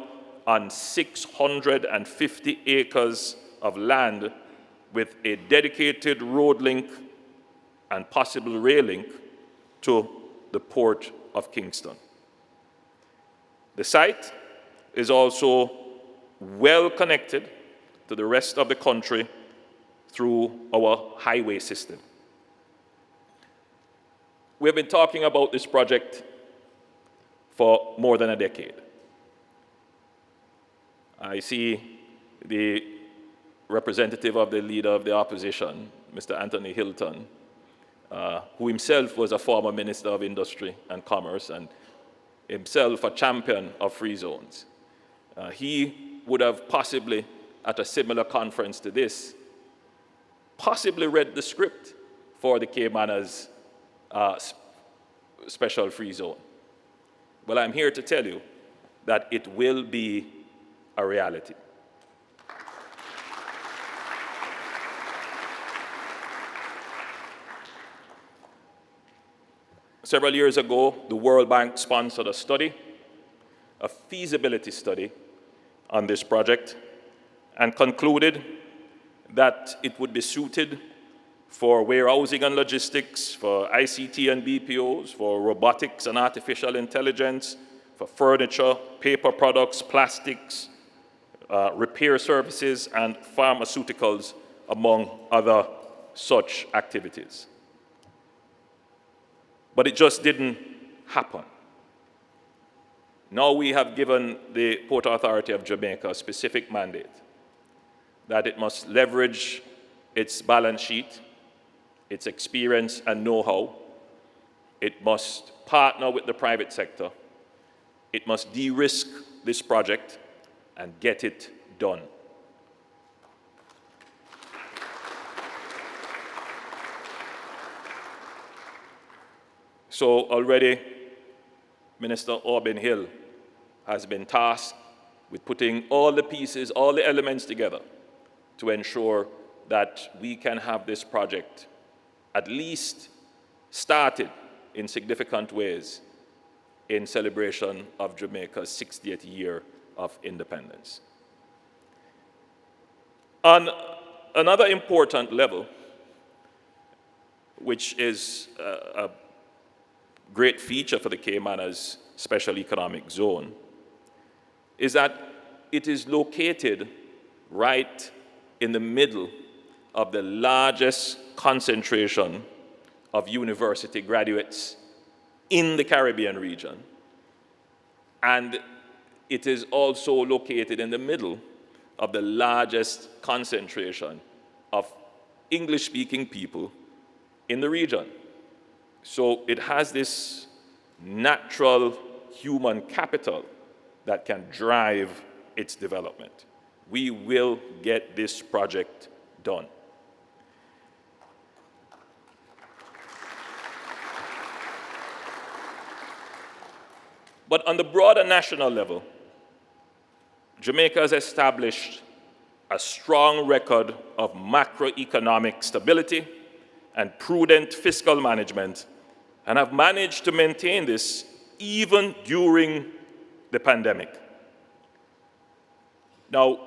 Speaker 4: on 650 acres of land with a dedicated road link and possible rail link to the Port of Kingston. The site is also well connected to the rest of the country through our highway system. We have been talking about this project for more than a decade. I see the representative of the leader of the opposition, Mr. Anthony Hilton, who himself was a former Minister of Industry and Commerce and himself a champion of free zones. He would have possibly, at a similar conference to this, possibly read the script for the Caymanas special free zone. Well, I'm here to tell you that it will be a reality. Several years ago, the World Bank sponsored a study, a feasibility study on this project, and concluded that it would be suited for warehousing and logistics, for ICT and BPOs, for robotics and artificial intelligence, for furniture, paper products, plastics, repair services, and pharmaceuticals, among other such activities. But it just didn't happen. Now we have given the Port Authority of Jamaica a specific mandate that it must leverage its balance sheet, its experience and know-how. It must partner with the private sector. It must de-risk this project and get it done. So already, Minister Orbin Hill has been tasked with putting all the pieces, all the elements together to ensure that we can have this project at least started in significant ways in celebration of Jamaica's 60th year of independence. On another important level, which is a great feature for the Caymanas Special Economic Zone is that it is located right in the middle of the largest concentration of university graduates in the Caribbean region. And it is also located in the middle of the largest concentration of English-speaking people in the region. So it has this natural human capital that can drive its development. We will get this project done. But on the broader national level, Jamaica has established a strong record of macroeconomic stability and prudent fiscal management, and have managed to maintain this even during the pandemic. Now,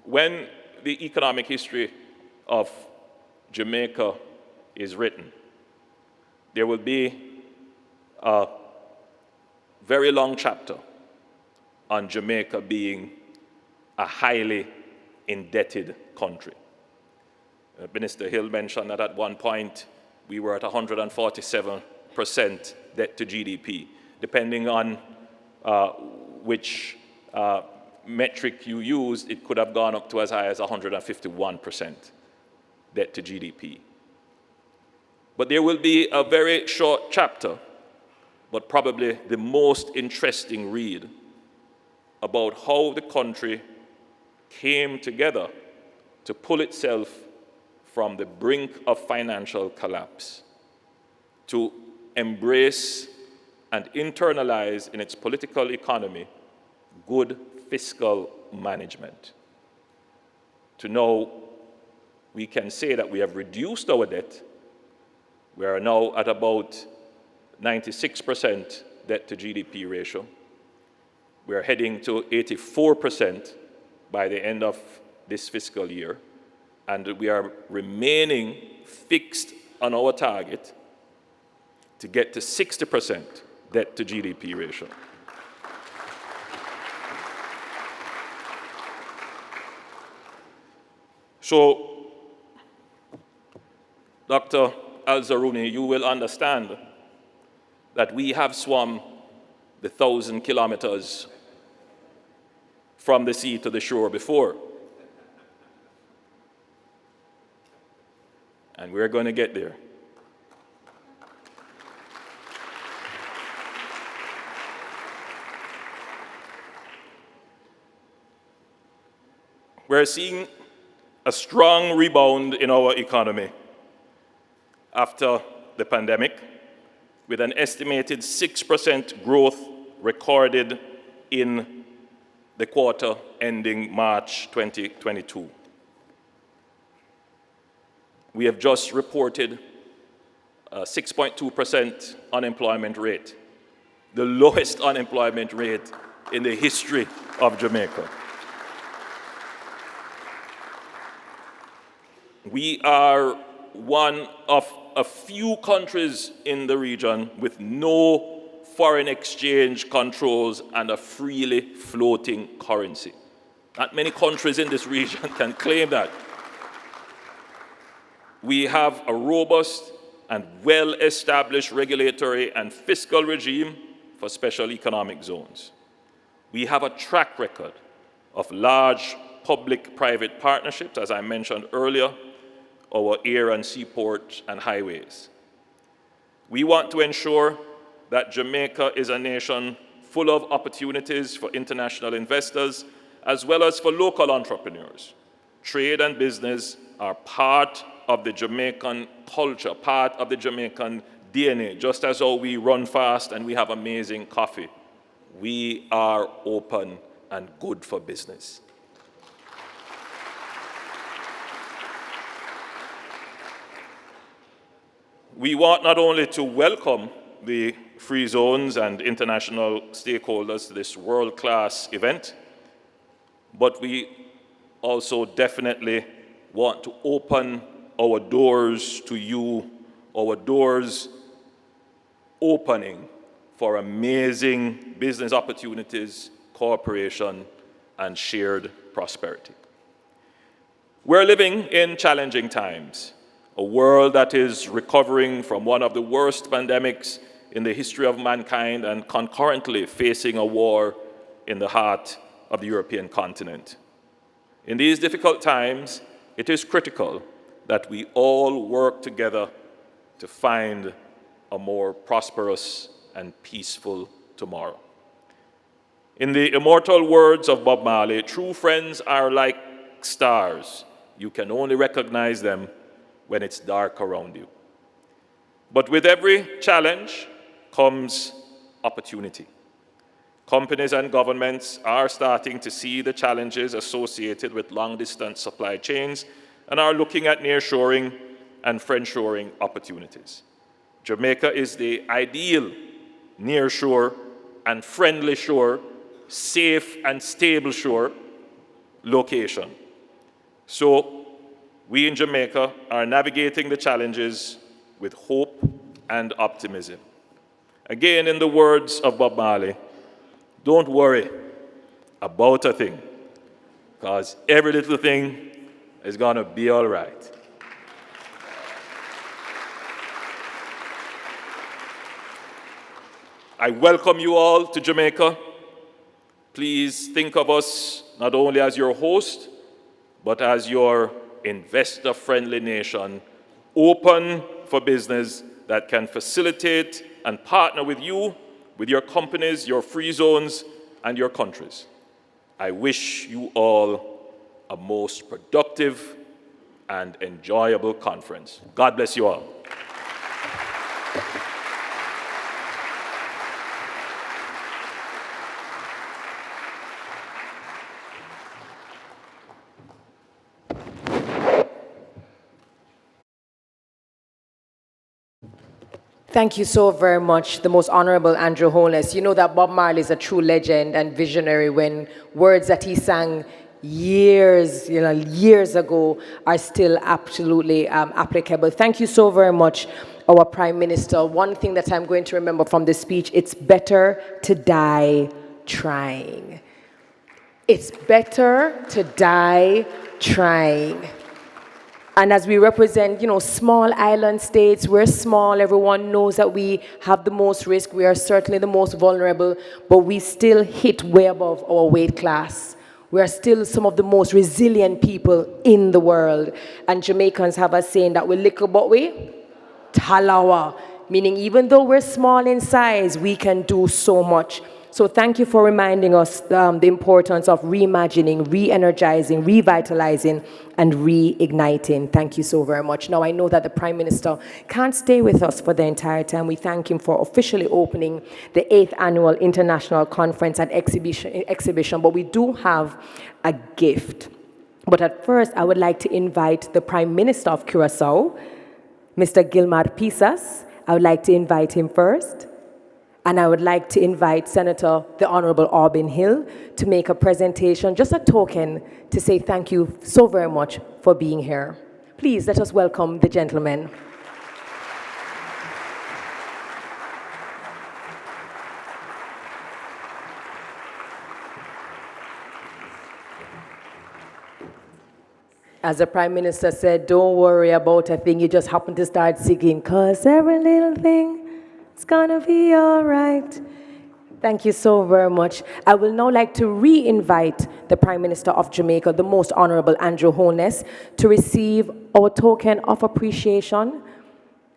Speaker 4: when the economic history of Jamaica is written, there will be a very long chapter on Jamaica being a highly indebted country. Minister Hill mentioned that at one point we were at 147% debt to GDP. Depending on which metric you used, it could have gone up to as high as 151% debt to GDP. But there will be a very short chapter, but probably the most interesting read about how the country came together to pull itself from the brink of financial collapse, to embrace and internalize in its political economy good fiscal management. To know we can say that we have reduced our debt. We are now at about 96% debt to GDP ratio. We are heading to 84% by the end of this fiscal year, and we are remaining fixed on our target to get to 60% debt to GDP ratio. So, Dr. Al-Zaruni, you will understand that we have swum the 1,000 kilometers from the sea to the shore before. And we're going to get there. We're seeing a strong rebound in our economy after the pandemic, with an estimated 6% growth recorded in the quarter ending March 2022. We have just reported a 6.2% unemployment rate, the lowest unemployment rate in the history of Jamaica. We are one of a few countries in the region with no foreign exchange controls and a freely floating currency. Not many countries in this region can claim that. We have a robust and well-established regulatory and fiscal regime for special economic zones. We have a track record of large public-private partnerships, as I mentioned earlier, our air and seaport and highways. We want to ensure that Jamaica is a nation full of opportunities for international investors as well as for local entrepreneurs. Trade and business are part of the Jamaican culture, part of the Jamaican DNA, just as how we run fast and we have amazing coffee. We are open and good for business. We want not only to welcome the free zones and international stakeholders to this world-class event, but we also definitely want to open our doors to you, our doors opening for amazing business opportunities, cooperation, and shared prosperity. We're living in challenging times, a world that is recovering from one of the worst pandemics in the history of mankind and concurrently facing a war in the heart of the European continent. In these difficult times, it is critical that we all work together to find a more prosperous and peaceful tomorrow. In the immortal words of Bob Marley, true friends are like stars. You can only recognize them when it's dark around you. But with every challenge comes opportunity. Companies and governments are starting to see the challenges associated with long-distance supply chains and are looking at nearshoring and friendshoring opportunities. Jamaica is the ideal nearshore and friendly shore, safe and stable shore location. So we in Jamaica are navigating the challenges with hope and optimism. Again, in the words of Bob Marley, don't worry about a thing, because every little thing is going to be all right. I welcome you all to Jamaica. Please think of us not only as your host, but as your investor-friendly nation, open for business that can facilitate and partner with you, with your companies, your free zones, and your countries. I wish you all a most productive and enjoyable conference. God bless you all.
Speaker 1: Thank you so very much, the Most Honorable Andrew Holness. You know that Bob Marley is a true legend and visionary when words that he sang years ago are still absolutely applicable. Thank you so very much, our Prime Minister. One thing that I'm going to remember from this speech, it's better to die trying. It's better to die trying. And as we represent, small island states, we're small. Everyone knows that we have the most risk. We are certainly the most vulnerable, but we still hit way above our weight class. We are still some of the most resilient people in the world. And Jamaicans have a saying that we little but we talawa, meaning even though we're small in size, we can do so much. So thank you for reminding us the importance of reimagining, re-energizing, revitalizing, and reigniting. Thank you so very much. Now, I know that the Prime Minister can't stay with us for the entire time. We thank him for officially opening the 8th Annual International Conference and Exhibition, but we do have a gift. But at first, I would like to invite the Prime Minister of Curaçao, Mr. Gilmar Pisas. I would like to invite him first. And I would like to invite Senator, the Honorable Aubin Hill, to make a presentation, just a token to say thank you so very much for being here. Please, let us welcome the gentlemen. As the Prime Minister said, don't worry about a thing, you just happen to start singing, 'cause every little thing, it's gonna be all right. Thank you so very much. I will now like to re-invite the Prime Minister of Jamaica, the Most Honorable Andrew Holness, to receive our token of appreciation.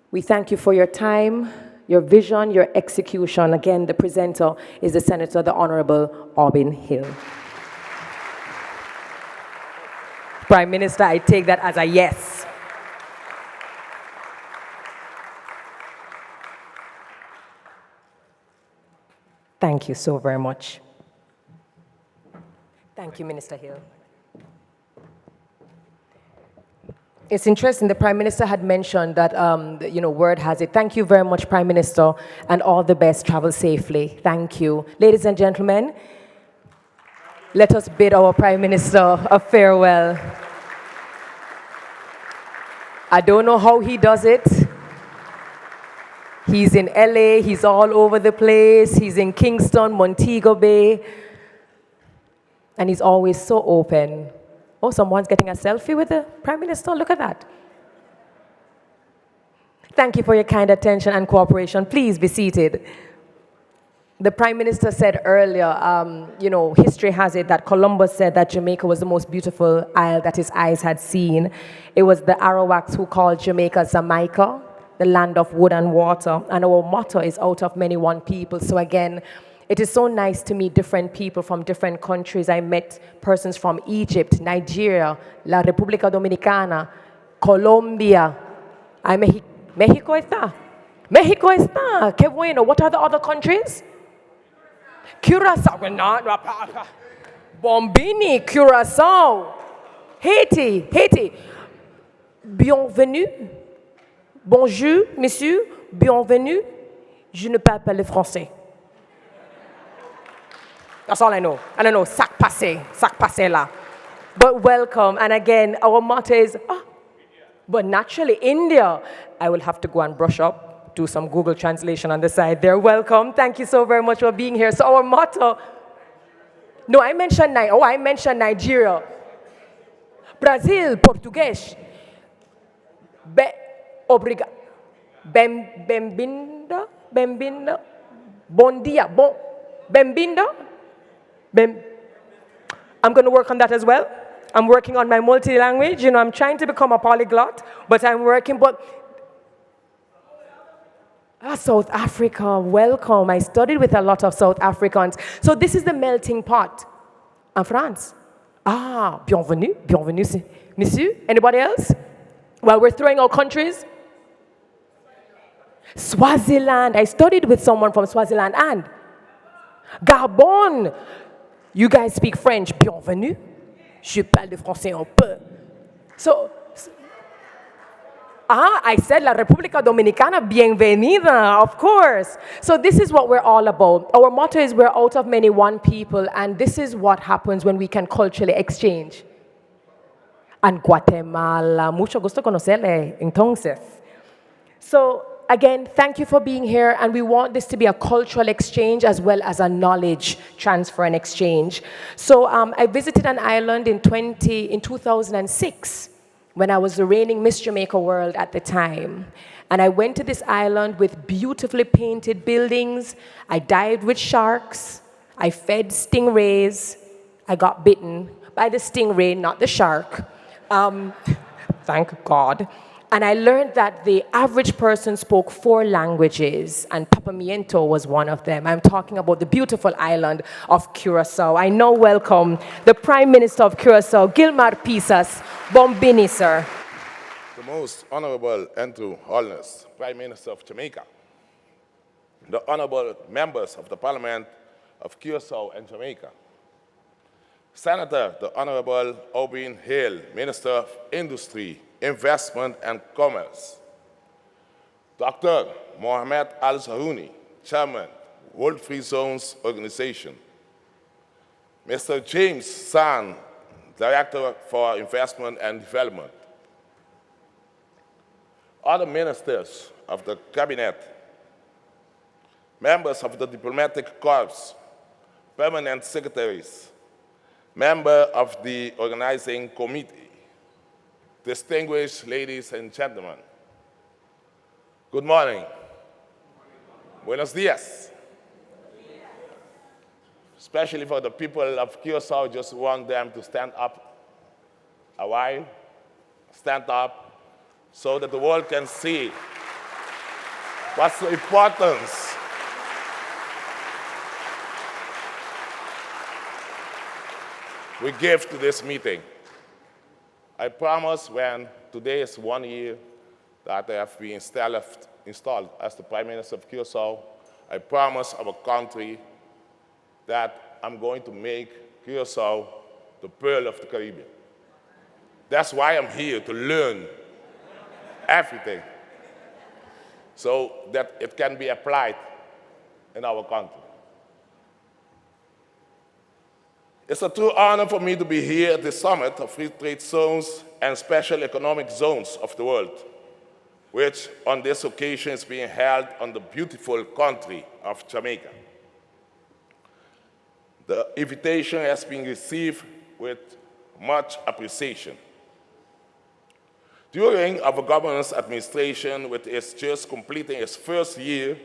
Speaker 1: We thank you for your time, your vision, your execution. Again, the presenter is the Senator, the Honorable Aubin Hill. Prime Minister, I take that as a yes. Thank you so very much. Thank you, Minister Hill. It's interesting, the Prime Minister had mentioned that, word has it. Thank you very much, Prime Minister, and all the best. Travel safely. Thank you. Ladies and gentlemen, let us bid our Prime Minister a farewell. I don't know how he does it. He's in LA, he's all over the place, he's in Kingston, Montego Bay, and he's always so open. Oh, someone's getting a selfie with the Prime Minister, look at that. Thank you for your kind attention and cooperation. Please be seated. The Prime Minister said earlier, history has it that Columbus said that Jamaica was the most beautiful isle that his eyes had seen. It was the Arawaks who called Jamaica Jamaica, the land of wood and water. And our motto is out of many one people. So again, it is so nice to meet different people from different countries. I met persons from Egypt, Nigeria, La República Dominicana, Colombia. México está. México está. Qué bueno. What are the other countries? Curacao. Bombini, Curacao. Haiti. Bienvenue. Bonjour, monsieur. Bienvenue. Je ne parle pas le français. That's all I know. I don't know. Sac passé là. But welcome. And again, our motto is, but naturally, India. I will have to go and brush up, do some Google translation on the side there. Welcome. Thank you so very much for being here. So our motto, I mentioned Nigeria. Brazil, Portuguese. Bem-vinda, bon dia, bem-vinda. I'm going to work on that as well. I'm working on my multi-language. I'm trying to become a polyglot, but I'm working. South Africa, welcome. I studied with a lot of South Africans. So this is the melting pot. En France. Bienvenue, monsieur. Anybody else? Well, we're throwing out countries. Swaziland. I studied with someone from Swaziland. And Gabon. You guys speak French. Bienvenue. Je parle de français un peu. So, I said La República Dominicana, bienvenida, of course. So this is what we're all about. Our motto is we're out of many one people, and this is what happens when we can culturally exchange. And Guatemala, mucho gusto conocerle, entonces. So again, thank you for being here, and we want this to be a cultural exchange as well as a knowledge transfer and exchange. So I visited an island in 2006 when I was the reigning Miss Jamaica World at the time. And I went to this island with beautifully painted buildings. I dived with sharks. I fed stingrays. I got bitten by the stingray, not the shark. Thank God. And I learned that the average person spoke 4 languages, and Papamiento was one of them. I'm talking about the beautiful island of Curacao. I now welcome the Prime Minister of Curacao, Gilmar Pisas. Bombini, sir.
Speaker 5: The most honorable and to holiness Prime Minister of Jamaica, the honorable members of the Parliament of Curacao and Jamaica, Senator, the Honorable Owen Hale, Minister of Industry, Investment and Commerce, Dr. Mohamed Al-Zahouni, Chairman, World Free Zones Organization, Mr. James San, Director for Investment and Development, other ministers of the Cabinet, members of the Diplomatic Corps, permanent secretaries, member of the organizing committee, distinguished ladies and gentlemen, good morning. Buenos dias. Especially for the people of Curacao, just want them to stand up a while, stand up, so that the world can see what's the importance we give to this meeting. I promise when today is 1 year that I have been installed as the Prime Minister of Curacao, I promise our country that I'm going to make Curacao the pearl of the Caribbean. That's why I'm here, to learn everything so that it can be applied in our country. It's a true honor for me to be here at the summit of free trade zones and special economic zones of the world. which on this occasion is being held on the beautiful country of Jamaica. The invitation has been received with much appreciation. During our governance administration, which is just completing its first year,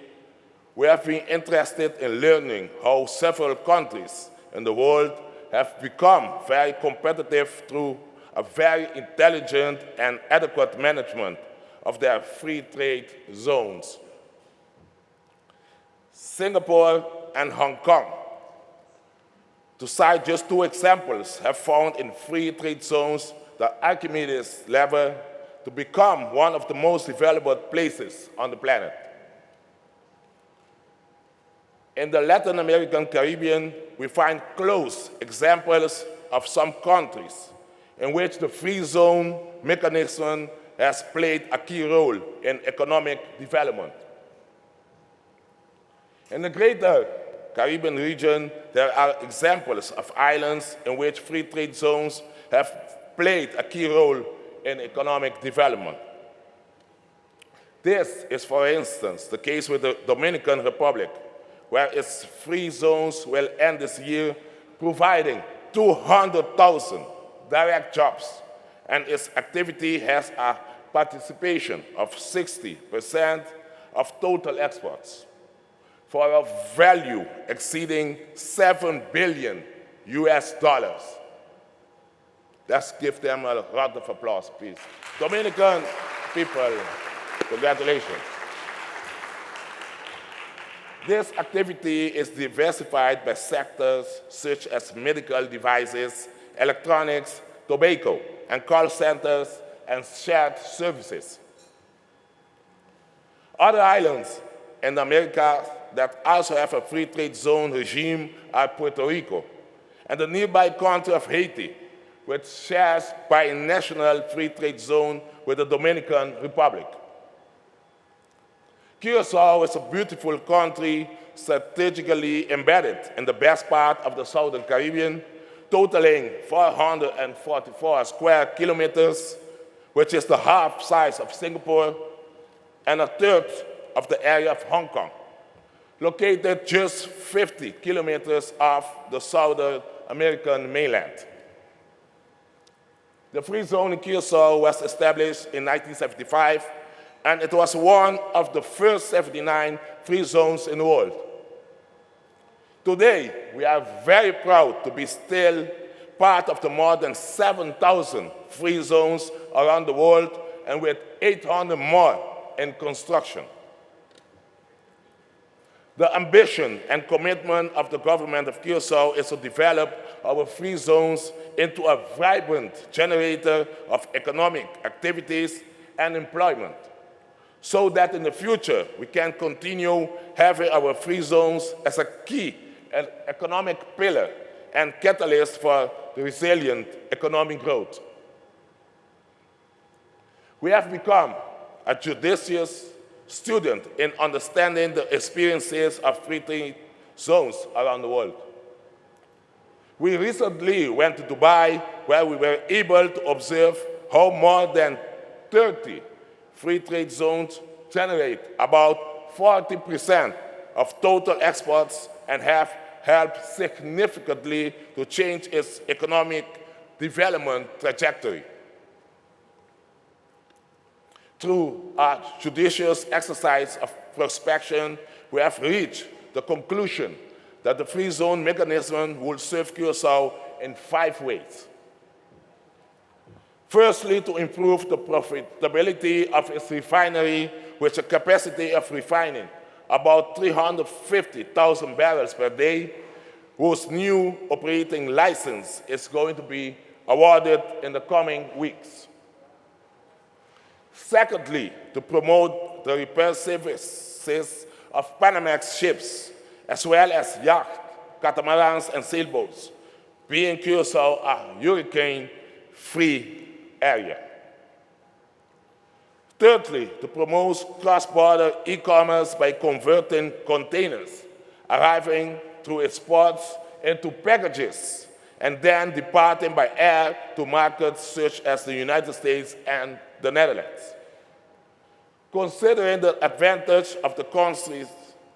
Speaker 5: we have been interested in learning how several countries in the world have become very competitive through a very intelligent and adequate management of their free trade zones. Singapore and Hong Kong, to cite just two examples, have found in free trade zones the Archimedes level to become one of the most developed places on the planet. In the Latin American Caribbean, we find close examples of some countries in which the free zone mechanism has played a key role in economic development. In the greater Caribbean region, there are examples of islands in which free trade zones have played a key role in economic development. This is, for instance, the case with the Dominican Republic, where its free zones will end this year providing 200,000 direct jobs, and its activity has a participation of 60% of total exports for a value exceeding $7 billion US. Let's give them a round of applause, please. Dominican people, congratulations. This activity is diversified by sectors such as medical devices, electronics, tobacco, and call centers and shared services. Other islands in America that also have a free trade zone regime are Puerto Rico and the nearby country of Haiti, which shares binational free trade zone with the Dominican Republic. Curaçao is a beautiful country strategically embedded in the best part of the Southern Caribbean, totaling 444 square kilometers, which is the half size of Singapore and a third of the area of Hong Kong, located just 50 kilometers off the Southern American mainland. The free zone in Curaçao was established in 1975, and it was one of the first 79 free zones in the world. Today, we are very proud to be still part of the more than 7,000 free zones around the world, and with 800 more in construction. The ambition and commitment of the government of Curaçao is to develop our free zones into a vibrant generator of economic activities and employment, so that in the future we can continue having our free zones as a key economic pillar and catalyst for the resilient economic growth. We have become a judicious student in understanding the experiences of free trade zones around the world. We recently went to Dubai, where we were able to observe how more than 30 free trade zones generate about 40% of total exports and have helped significantly to change its economic development trajectory. Through a judicious exercise of prospection, we have reached the conclusion that the free zone mechanism will serve Curaçao in 5 ways. Firstly, to improve the profitability of its refinery, with a capacity of refining about 350,000 barrels per day, whose new operating license is going to be awarded in the coming weeks. Secondly, to promote the repair services of Panamax ships, as well as yachts, catamarans, and sailboats, being Curaçao a hurricane-free area. Thirdly, to promote cross-border e-commerce by converting containers arriving through its ports into packages and then departing by air to markets such as the United States and the Netherlands. Considering the advantage of the country's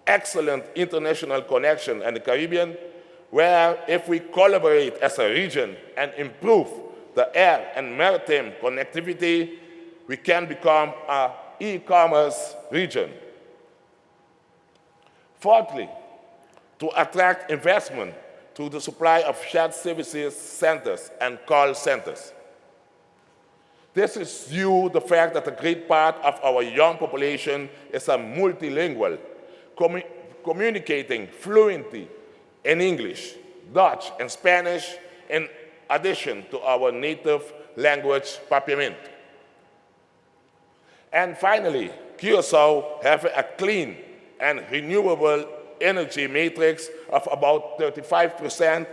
Speaker 5: excellent international connection and the Caribbean, where if we collaborate as a region and improve the air and maritime connectivity, we can become an e-commerce region. Fourthly, to attract investment through the supply of shared services centers and call centers. This is due to the fact that a great part of our young population is a multilingual, communicating fluently in English, Dutch, and Spanish, in addition to our native language, Papiamento. And finally, Curaçao has a clean and renewable energy matrix of about 35%,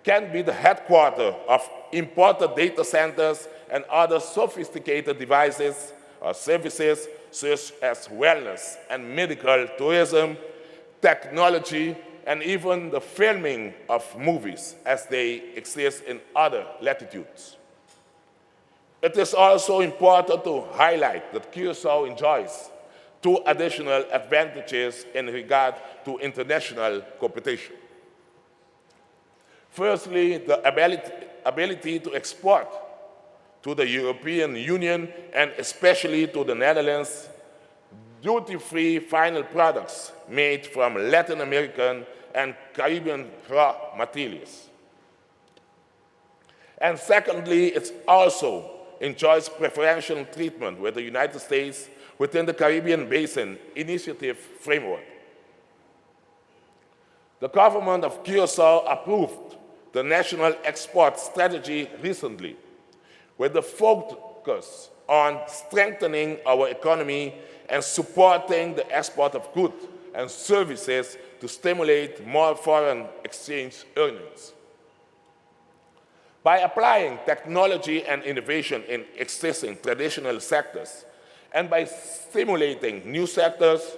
Speaker 5: can be the headquarters of important data centers and other sophisticated devices or services such as wellness and medical tourism, technology, and even the filming of movies as they exist in other latitudes. It is also important to highlight that Curaçao enjoys two additional advantages in regard to international competition. Firstly, the ability to export to the European Union and especially to the Netherlands duty-free final products made from Latin American and Caribbean raw materials. And secondly, it also enjoys preferential treatment with the United States within the Caribbean Basin Initiative framework. The government of Curaçao approved the national export strategy recently, with the focus on strengthening our economy and supporting the export of goods and services to stimulate more foreign exchange earnings. By applying technology and innovation in existing traditional sectors, and by stimulating new sectors,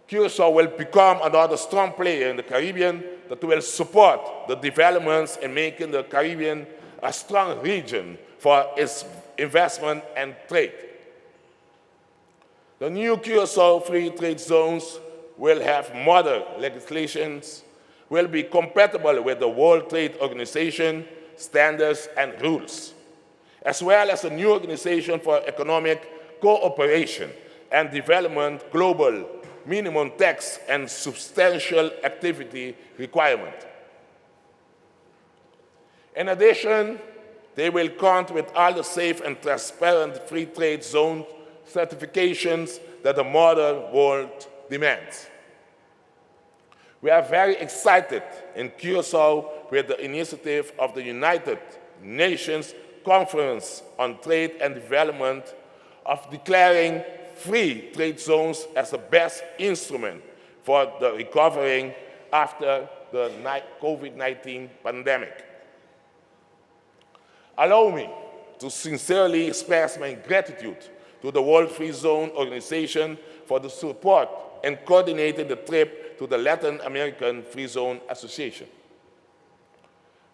Speaker 5: Curaçao will become another strong player in the Caribbean that will support the developments in making the Caribbean a strong region for its investment and trade. The new Curaçao free trade zones will have modern legislations, will be compatible with the World Trade Organization standards and rules, as well as a new organization for economic cooperation and development, global minimum tax and substantial activity requirement. In addition, they will count with all the safe and transparent free trade zone certifications that the modern world demands. We are very excited in Curaçao with the initiative of the United Nations Conference on Trade and Development of declaring free trade zones as the best instrument for the recovering after the COVID-19 pandemic. Allow me to sincerely express my gratitude to the World Free Zone Organization for the support in coordinating the trip to the Latin American Free Zone Association.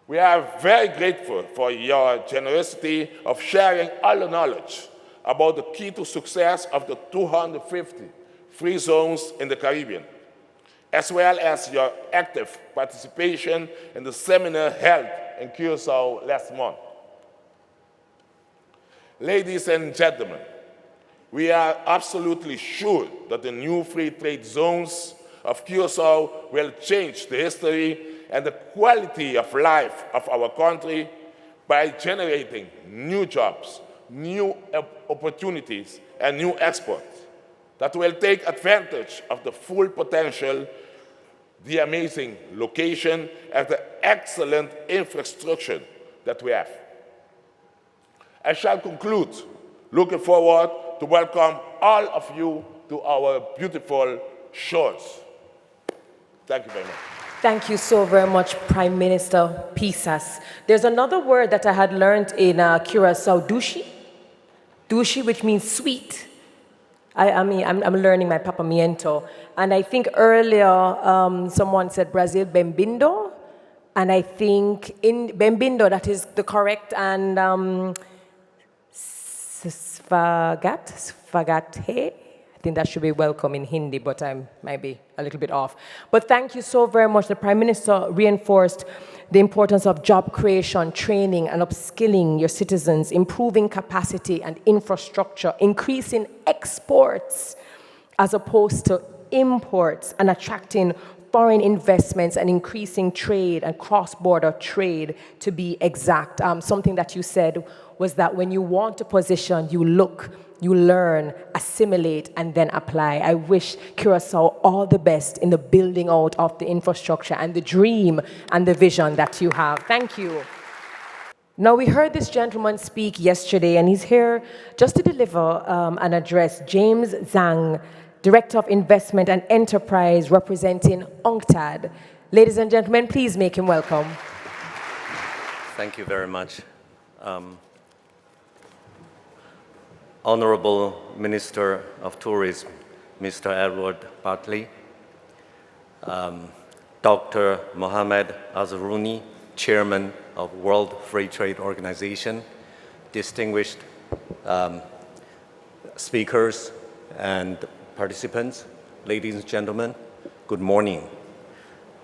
Speaker 5: We are very grateful for your generosity of sharing all the knowledge about the key to success of the 250 free zones in the Caribbean, as well as your active participation in the seminar held in Curaçao last month. Ladies and gentlemen, we are absolutely sure that the new free trade zones of Curaçao will change the history and the quality of life of our country by generating new jobs, new opportunities, and new exports that will take advantage of the full potential, the amazing location, and the excellent infrastructure that we have. I shall conclude looking forward to welcome all of you to our beautiful shores. Thank you very much.
Speaker 1: Thank you so very much, Prime Minister Pisas. There's another word that I had learned in Curaçao, dushi. Dushi, which means sweet. I'm learning my papamiento. And I think earlier someone said Brazil, bem-vindo. And I think in bem-vindo, that is the correct, and sfagate. I think that should be welcome in Hindi, but I might be a little bit off. But thank you so very much. The Prime Minister reinforced the importance of job creation, training, and upskilling your citizens, improving capacity and infrastructure, increasing exports as opposed to imports, and attracting foreign investments and increasing trade and cross-border trade, to be exact. Something that you said was that when you want a position, you look, you learn, assimilate, and then apply. I wish Curaçao all the best in the building out of the infrastructure and the dream and the vision that you have. Thank you. Now, we heard this gentleman speak yesterday, and he's here just to deliver an address. James Zhang, Director of Investment and Enterprise, representing UNCTAD. Ladies and gentlemen, please make him welcome.
Speaker 6: Thank you very much. Honorable Minister of Tourism, Mr. Edward Bartley, Dr. Mohammed Azharuni, Chairman of World Free Trade Organization, distinguished speakers and participants, ladies and gentlemen, good morning.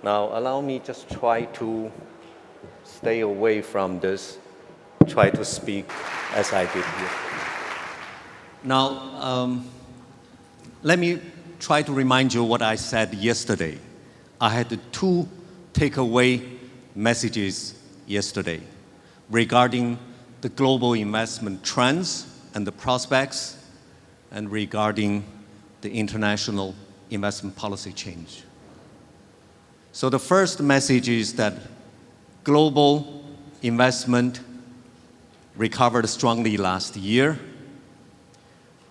Speaker 6: Now, allow me just try to stay away from this, try to speak as I did here. Now, let me try to remind you what I said yesterday. I had two takeaway messages yesterday regarding the global investment trends and the prospects, and regarding the international investment policy change. So the first message is that global investment recovered strongly last year,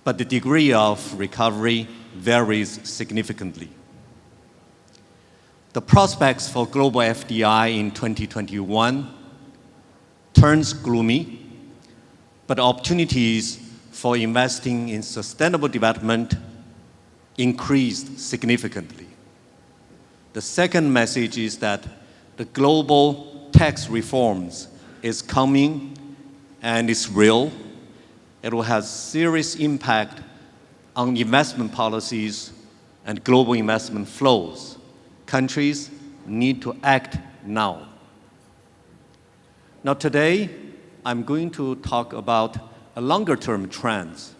Speaker 6: but the degree of recovery varies significantly. The prospects for global FDI in 2021 turns gloomy, but opportunities for investing in sustainable development increased significantly. The second message is that the global tax reforms is coming and is real. It will have serious impact on investment policies and global investment flows. Countries need to act now. Now today, I'm going to talk about a longer-term trends,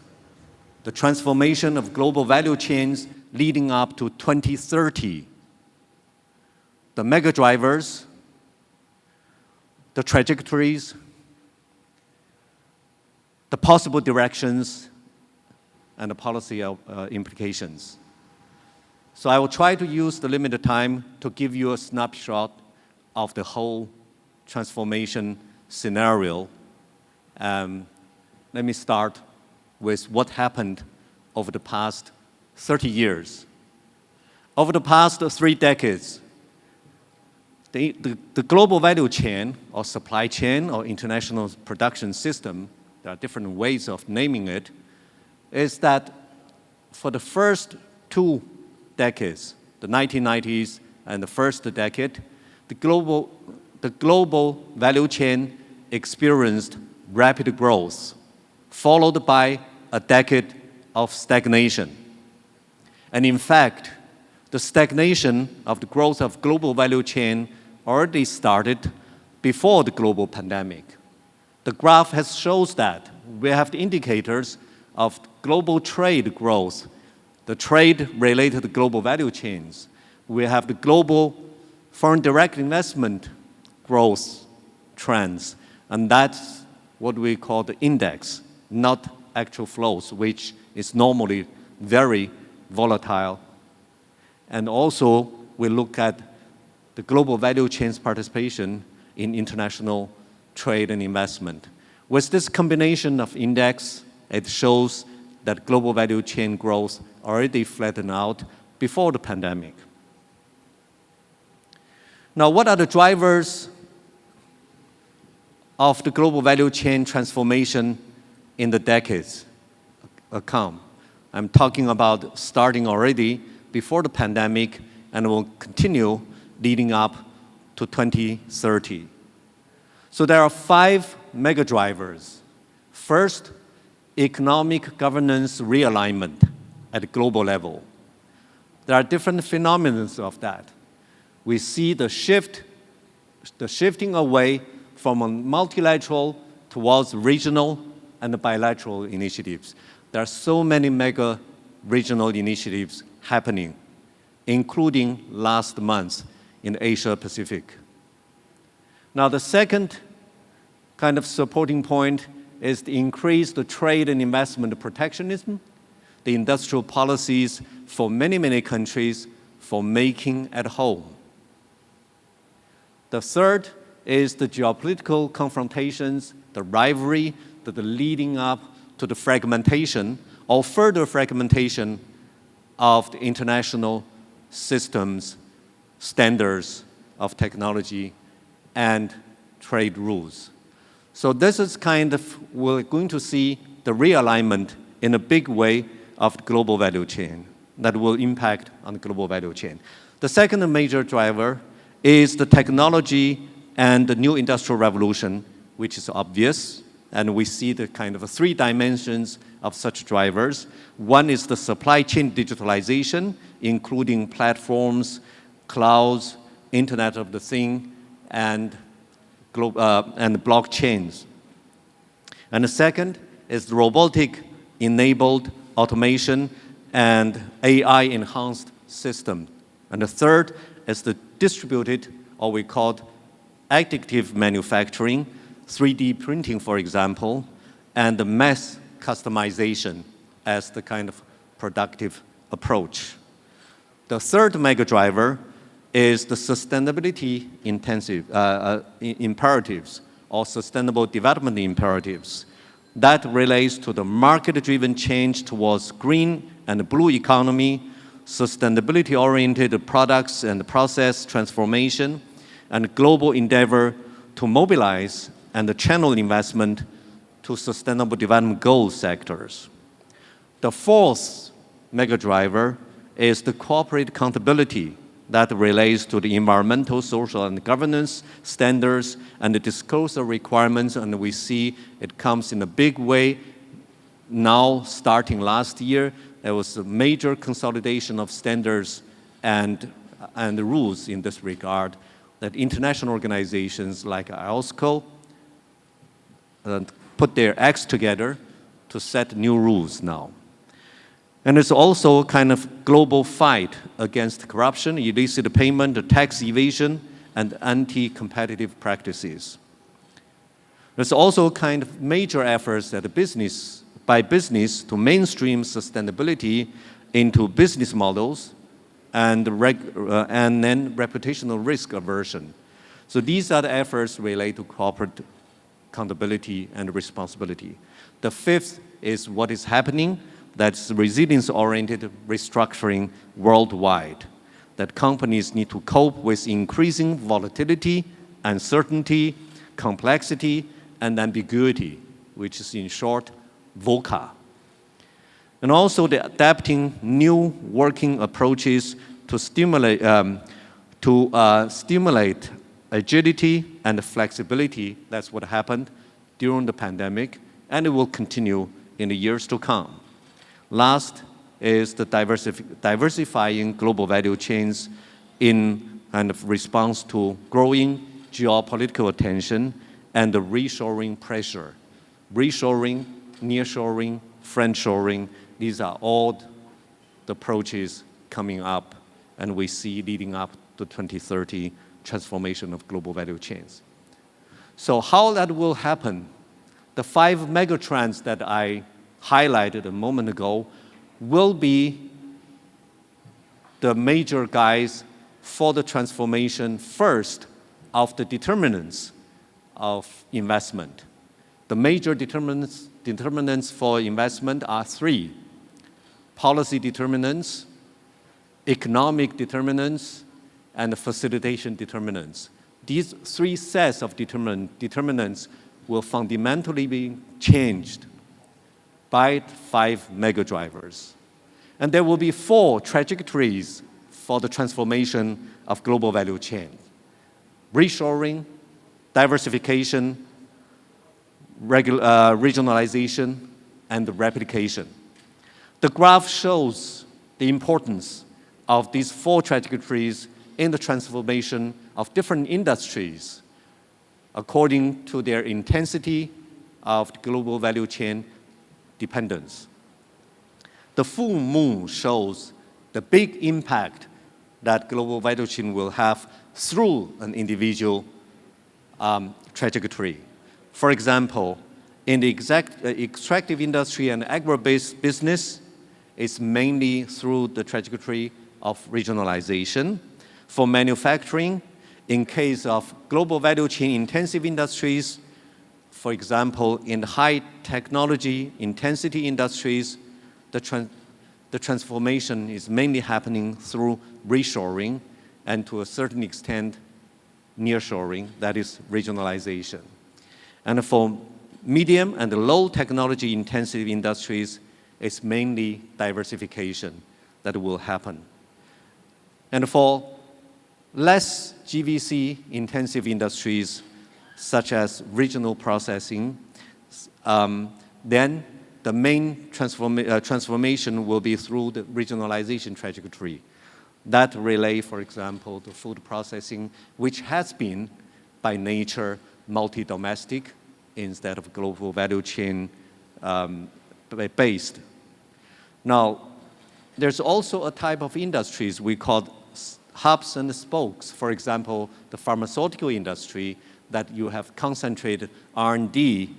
Speaker 6: the transformation of global value chains leading up to 2030, the mega drivers, the trajectories, the possible directions, and the policy implications. So I will try to use the limited time to give you a snapshot of the whole transformation scenario. Let me start with what happened over the past 30 years. Over the past 3 decades, the global value chain or supply chain or international production system, there are different ways of naming it, is that for the first 2 decades, the 1990s and the first decade, the global value chain experienced rapid growth, followed by a decade of stagnation. And in fact, the stagnation of the growth of global value chain already started before the global pandemic. The graph shows that we have the indicators of global trade growth, the trade related to global value chains. We have the global foreign direct investment growth trends, and that's what we call the index, not actual flows, which is normally very volatile. And also, we look at the global value chain's participation in international trade and investment. With this combination of index, it shows that global value chain growth already flattened out before the pandemic. Now, what are the drivers of the global value chain transformation in the decades come? I'm talking about starting already before the pandemic and will continue leading up to 2030. So there are 5 mega drivers. First, economic governance realignment at the global level. There are different phenomena of that. We see the shifting away from a multilateral towards regional and bilateral initiatives. There are so many mega regional initiatives happening, including last month in Asia Pacific. Now, the second kind of supporting point is to increase the trade and investment protectionism, the industrial policies for many, many countries for making at home. The third is the geopolitical confrontations, the rivalry that are leading up to the fragmentation or further fragmentation of the international systems, standards of technology, and trade rules. So this is kind of, we're going to see the realignment in a big way of the global value chain that will impact on the global value chain. The second major driver is the technology and the new industrial revolution, which is obvious, and we see the kind of three dimensions of such drivers. One is the supply chain digitalization, including platforms, clouds, Internet of the Thing, and blockchains. And the second is the robotic-enabled automation and AI-enhanced system. And the third is the distributed, or we call additive manufacturing, 3D printing, for example, and the mass customization as the kind of productive approach. The third mega driver is the sustainability imperatives or sustainable development imperatives. That relates to the market-driven change towards green and blue economy, sustainability-oriented products and process transformation, and global endeavor to mobilize and channel investment to sustainable development goal sectors. The fourth mega driver is the corporate accountability that relates to the environmental, social, and governance standards and the disclosure requirements, and we see it comes in a big way. Now, starting last year, there was a major consolidation of standards and rules in this regard that international organizations like AICE put their acts together to set new rules now. And it's also a kind of global fight against corruption, illicit payment, tax evasion, and anti-competitive practices. There's also kind of major efforts by business to mainstream sustainability into business models and then reputational risk aversion. So these are the efforts related to corporate accountability and responsibility. The fifth is what is happening. That's resilience-oriented restructuring worldwide, that companies need to cope with increasing volatility, uncertainty, complexity, and ambiguity, which is in short, VUCA. And also the adapting new working approaches to stimulate agility and flexibility. That's what happened during the pandemic, and it will continue in the years to come. Last is the diversifying global value chains in kind of response to growing geopolitical attention and the reshoring pressure. Reshoring, nearshoring, friendshoring, these are all the approaches coming up, and we see leading up to 2030 transformation of global value chains. So how that will happen? The 5 megatrends that I highlighted a moment ago will be the major guides for the transformation first of the determinants of investment. The major determinants for investment are 3: policy determinants, economic determinants, and facilitation determinants. These 3 sets of determinants will fundamentally be changed by 5 mega drivers. And there will be 4 trajectories for the transformation of global value chain: reshoring, diversification, regionalization, and replication. The graph shows the importance of these 4 trajectories in the transformation of different industries according to their intensity of the global value chain dependence. The full moon shows the big impact that global value chain will have through an individual trajectory. For example, in the extractive industry and agro-based business, it's mainly through the trajectory of regionalization. For manufacturing, in case of global value chain intensive industries, for example, in high technology intensity industries, the transformation is mainly happening through reshoring and to a certain extent nearshoring, that is regionalization. And for medium and low technology intensive industries, it's mainly diversification that will happen. And for less GVC intensive industries, such as regional processing, then the main transformation will be through the regionalization trajectory. That relay, for example, to food processing, which has been by nature multi-domestic instead of global value chain based. Now, there's also a type of industries we call hubs and spokes. For example, the pharmaceutical industry, that you have concentrated R&D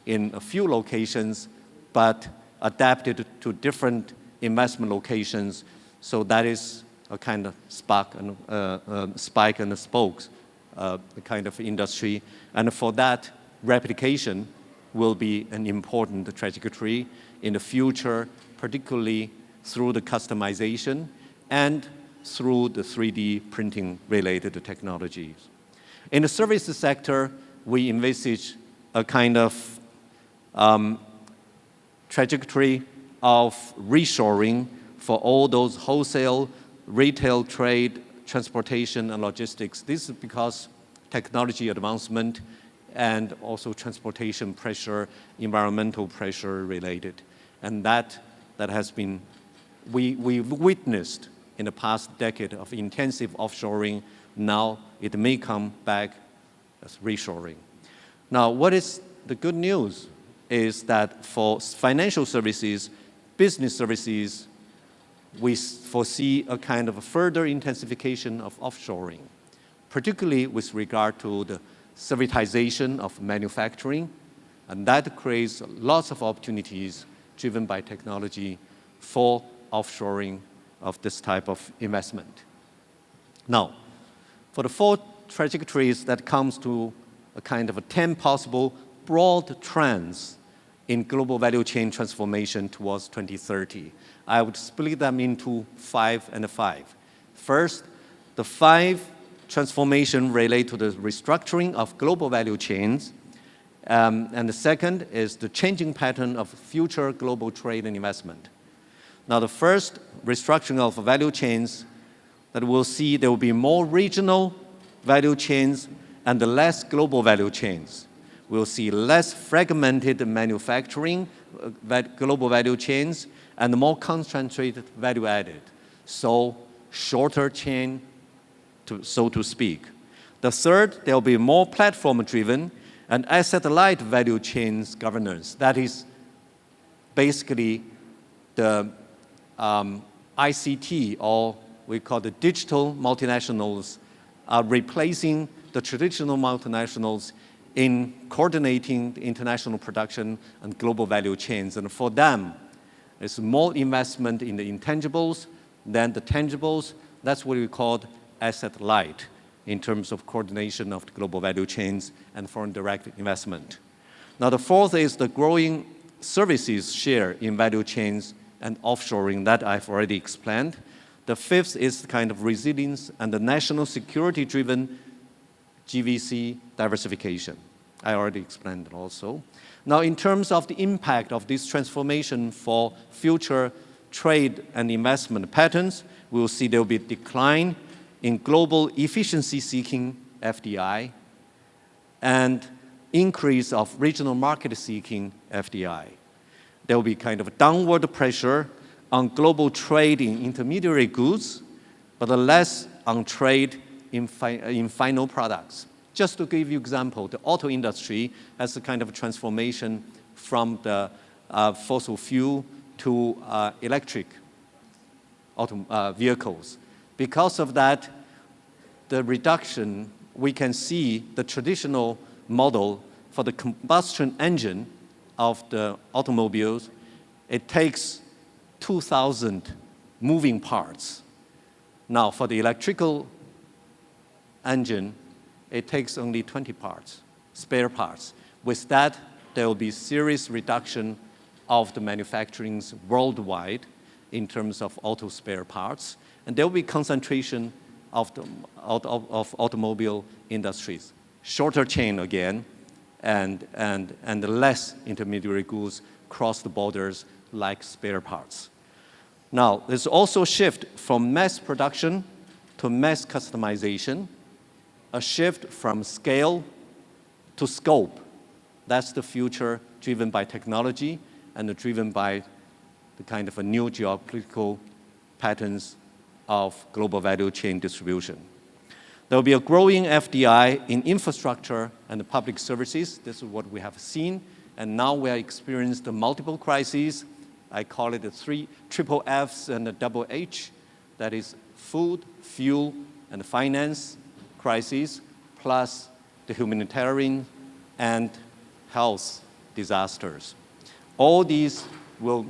Speaker 6: in a few locations, but adapted to different investment locations. So that is a kind of spike and a spokes kind of industry. And for that, replication will be an important trajectory in the future, particularly through the customization and through the 3D printing related technologies. In the services sector, we envisage a kind of trajectory of reshoring for all those wholesale, retail trade, transportation, and logistics. This is because technology advancement and also transportation pressure, environmental pressure related. And that has been, we've witnessed in the past decade of intensive offshoring. Now it may come back as reshoring. Now, what is the good news is that for financial services, business services, we foresee a kind of a further intensification of offshoring, particularly with regard to the servitization of manufacturing, and that creates lots of opportunities driven by technology for offshoring of this type of investment. Now, for the 4 trajectories that comes to a kind of a 10 possible broad trends in global value chain transformation towards 2030. I would split them into 5 and 5. First, the 5 transformation relate to the restructuring of global value chains. And the second is the changing pattern of future global trade and investment. Now, the first restructuring of value chains that we'll see, there will be more regional value chains and less global value chains. We'll see less fragmented manufacturing, global value chains, and more concentrated value added. So shorter chain, so to speak. The third, there'll be more platform-driven and asset-light value chains governance. That is basically the ICT, or we call the digital multinationals, are replacing the traditional multinationals in coordinating the international production and global value chains. And for them, there's more investment in the intangibles than the tangibles. That's what we call asset light in terms of coordination of the global value chains and foreign direct investment. Now, the fourth is the growing services share in value chains and offshoring that I've already explained. The fifth is the kind of resilience and the national security-driven GVC diversification. I already explained it also. Now, in terms of the impact of this transformation for future trade and investment patterns, we'll see there will be a decline in global efficiency-seeking FDI and increase of regional market-seeking FDI. there will be kind of downward pressure on global trade in intermediary goods, but less on trade in final products. Just to give you example, the auto industry has a kind of transformation from the fossil fuel to electric vehicles. Because of that, the reduction, we can see the traditional model for the combustion engine of the automobiles, it takes 2,000 moving parts. Now, for the electrical engine, it takes only 20 parts, spare parts. With that, there will be serious reduction of the manufacturing worldwide in terms of auto spare parts, and there will be concentration of automobile industries. Shorter chain again, and less intermediary goods cross the borders like spare parts. Now, there's also a shift from mass production to mass customization, a shift from scale to scope. That's the future driven by technology and driven by the kind of a new geopolitical patterns of global value chain distribution. There will be a growing FDI in infrastructure and public services. This is what we have seen. And now we have experienced the multiple crises. I call it the triple Fs and the double H. That is food, fuel, and finance crises, plus the humanitarian and health disasters. All these will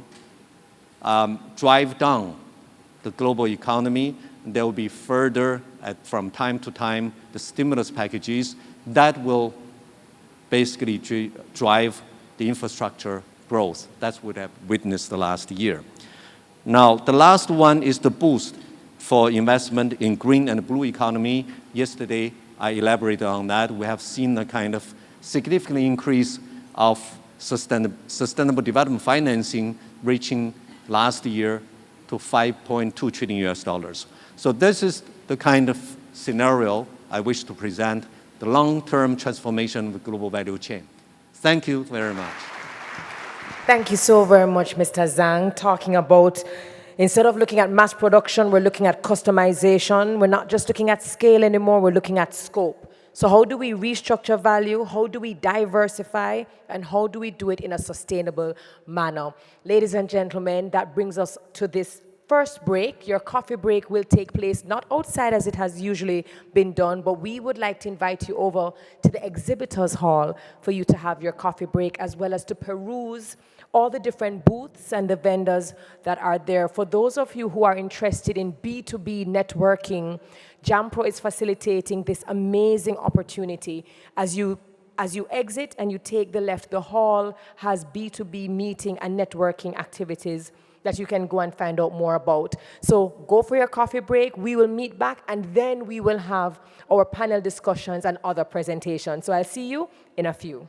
Speaker 6: drive down the global economy. There will be further, from time to time, the stimulus packages that will basically drive the infrastructure growth. That's what I've witnessed the last year. Now, the last one is the boost for investment in green and blue economy. Yesterday, I elaborated on that. We have seen a kind of significant increase of sustainable development financing reaching last year to $5.2 trillion US. So this is the kind of scenario I wish to present, the long-term transformation of the global value chain. Thank you very much.
Speaker 1: Thank you so very much, Mr. Zhang, talking about instead of looking at mass production, we're looking at customization. We're not just looking at scale anymore, we're looking at scope. So how do we restructure value? How do we diversify? And how do we do it in a sustainable manner? Ladies and gentlemen, that brings us to this first break. Your coffee break will take place not outside as it has usually been done, but we would like to invite you over to the exhibitors hall for you to have your coffee break, as well as to peruse all the different booths and the vendors that are there. For those of you who are interested in B2B networking, JAMPRO is facilitating this amazing opportunity. As you exit and you take the left, the hall has B2B meeting and networking activities that you can go and find out more about. So go for your coffee break, we will meet back, and then we will have our panel discussions and other presentations. So I'll see you in a few.